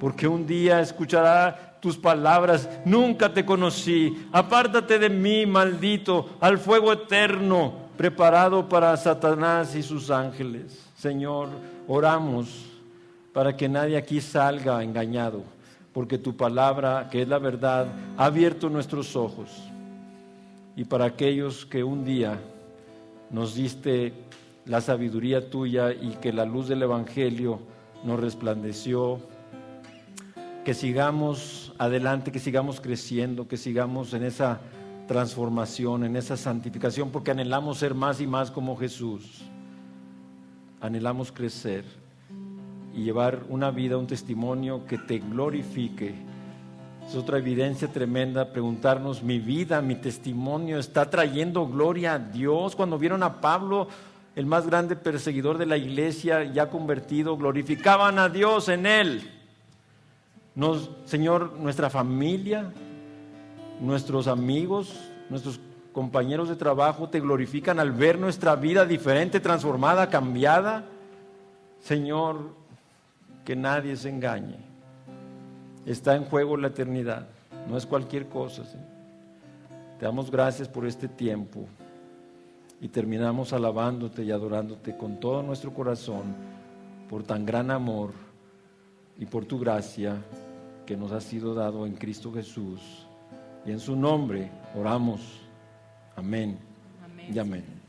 porque un día escuchará tus palabras: nunca te conocí, apártate de mí, maldito, al fuego eterno preparado para Satanás y sus ángeles. Señor, oramos para que nadie aquí salga engañado, porque tu palabra, que es la verdad, ha abierto nuestros ojos. Y para aquellos que un día nos diste la sabiduría tuya y que la luz del Evangelio nos resplandeció, que sigamos adelante, que sigamos creciendo, que sigamos en esa transformación, en esa santificación, porque anhelamos ser más y más como Jesús. Anhelamos crecer y llevar una vida, un testimonio que te glorifique. Es otra evidencia tremenda preguntarnos: mi vida, mi testimonio está trayendo gloria a Dios. Cuando vieron a Pablo, el más grande perseguidor de la iglesia, ya convertido, glorificaban a Dios en él. Señor, nuestra familia, nuestros amigos, nuestros compañeros de trabajo te glorifican al ver nuestra vida diferente, transformada, cambiada. Señor, que nadie se engañe. Está en juego la eternidad, no es cualquier cosa, Señor. Te damos gracias por este tiempo y terminamos alabándote y adorándote con todo nuestro corazón por tan gran amor y por tu gracia que nos ha sido dado en Cristo Jesús. Y en su nombre oramos. Amén. Amén. Y amén.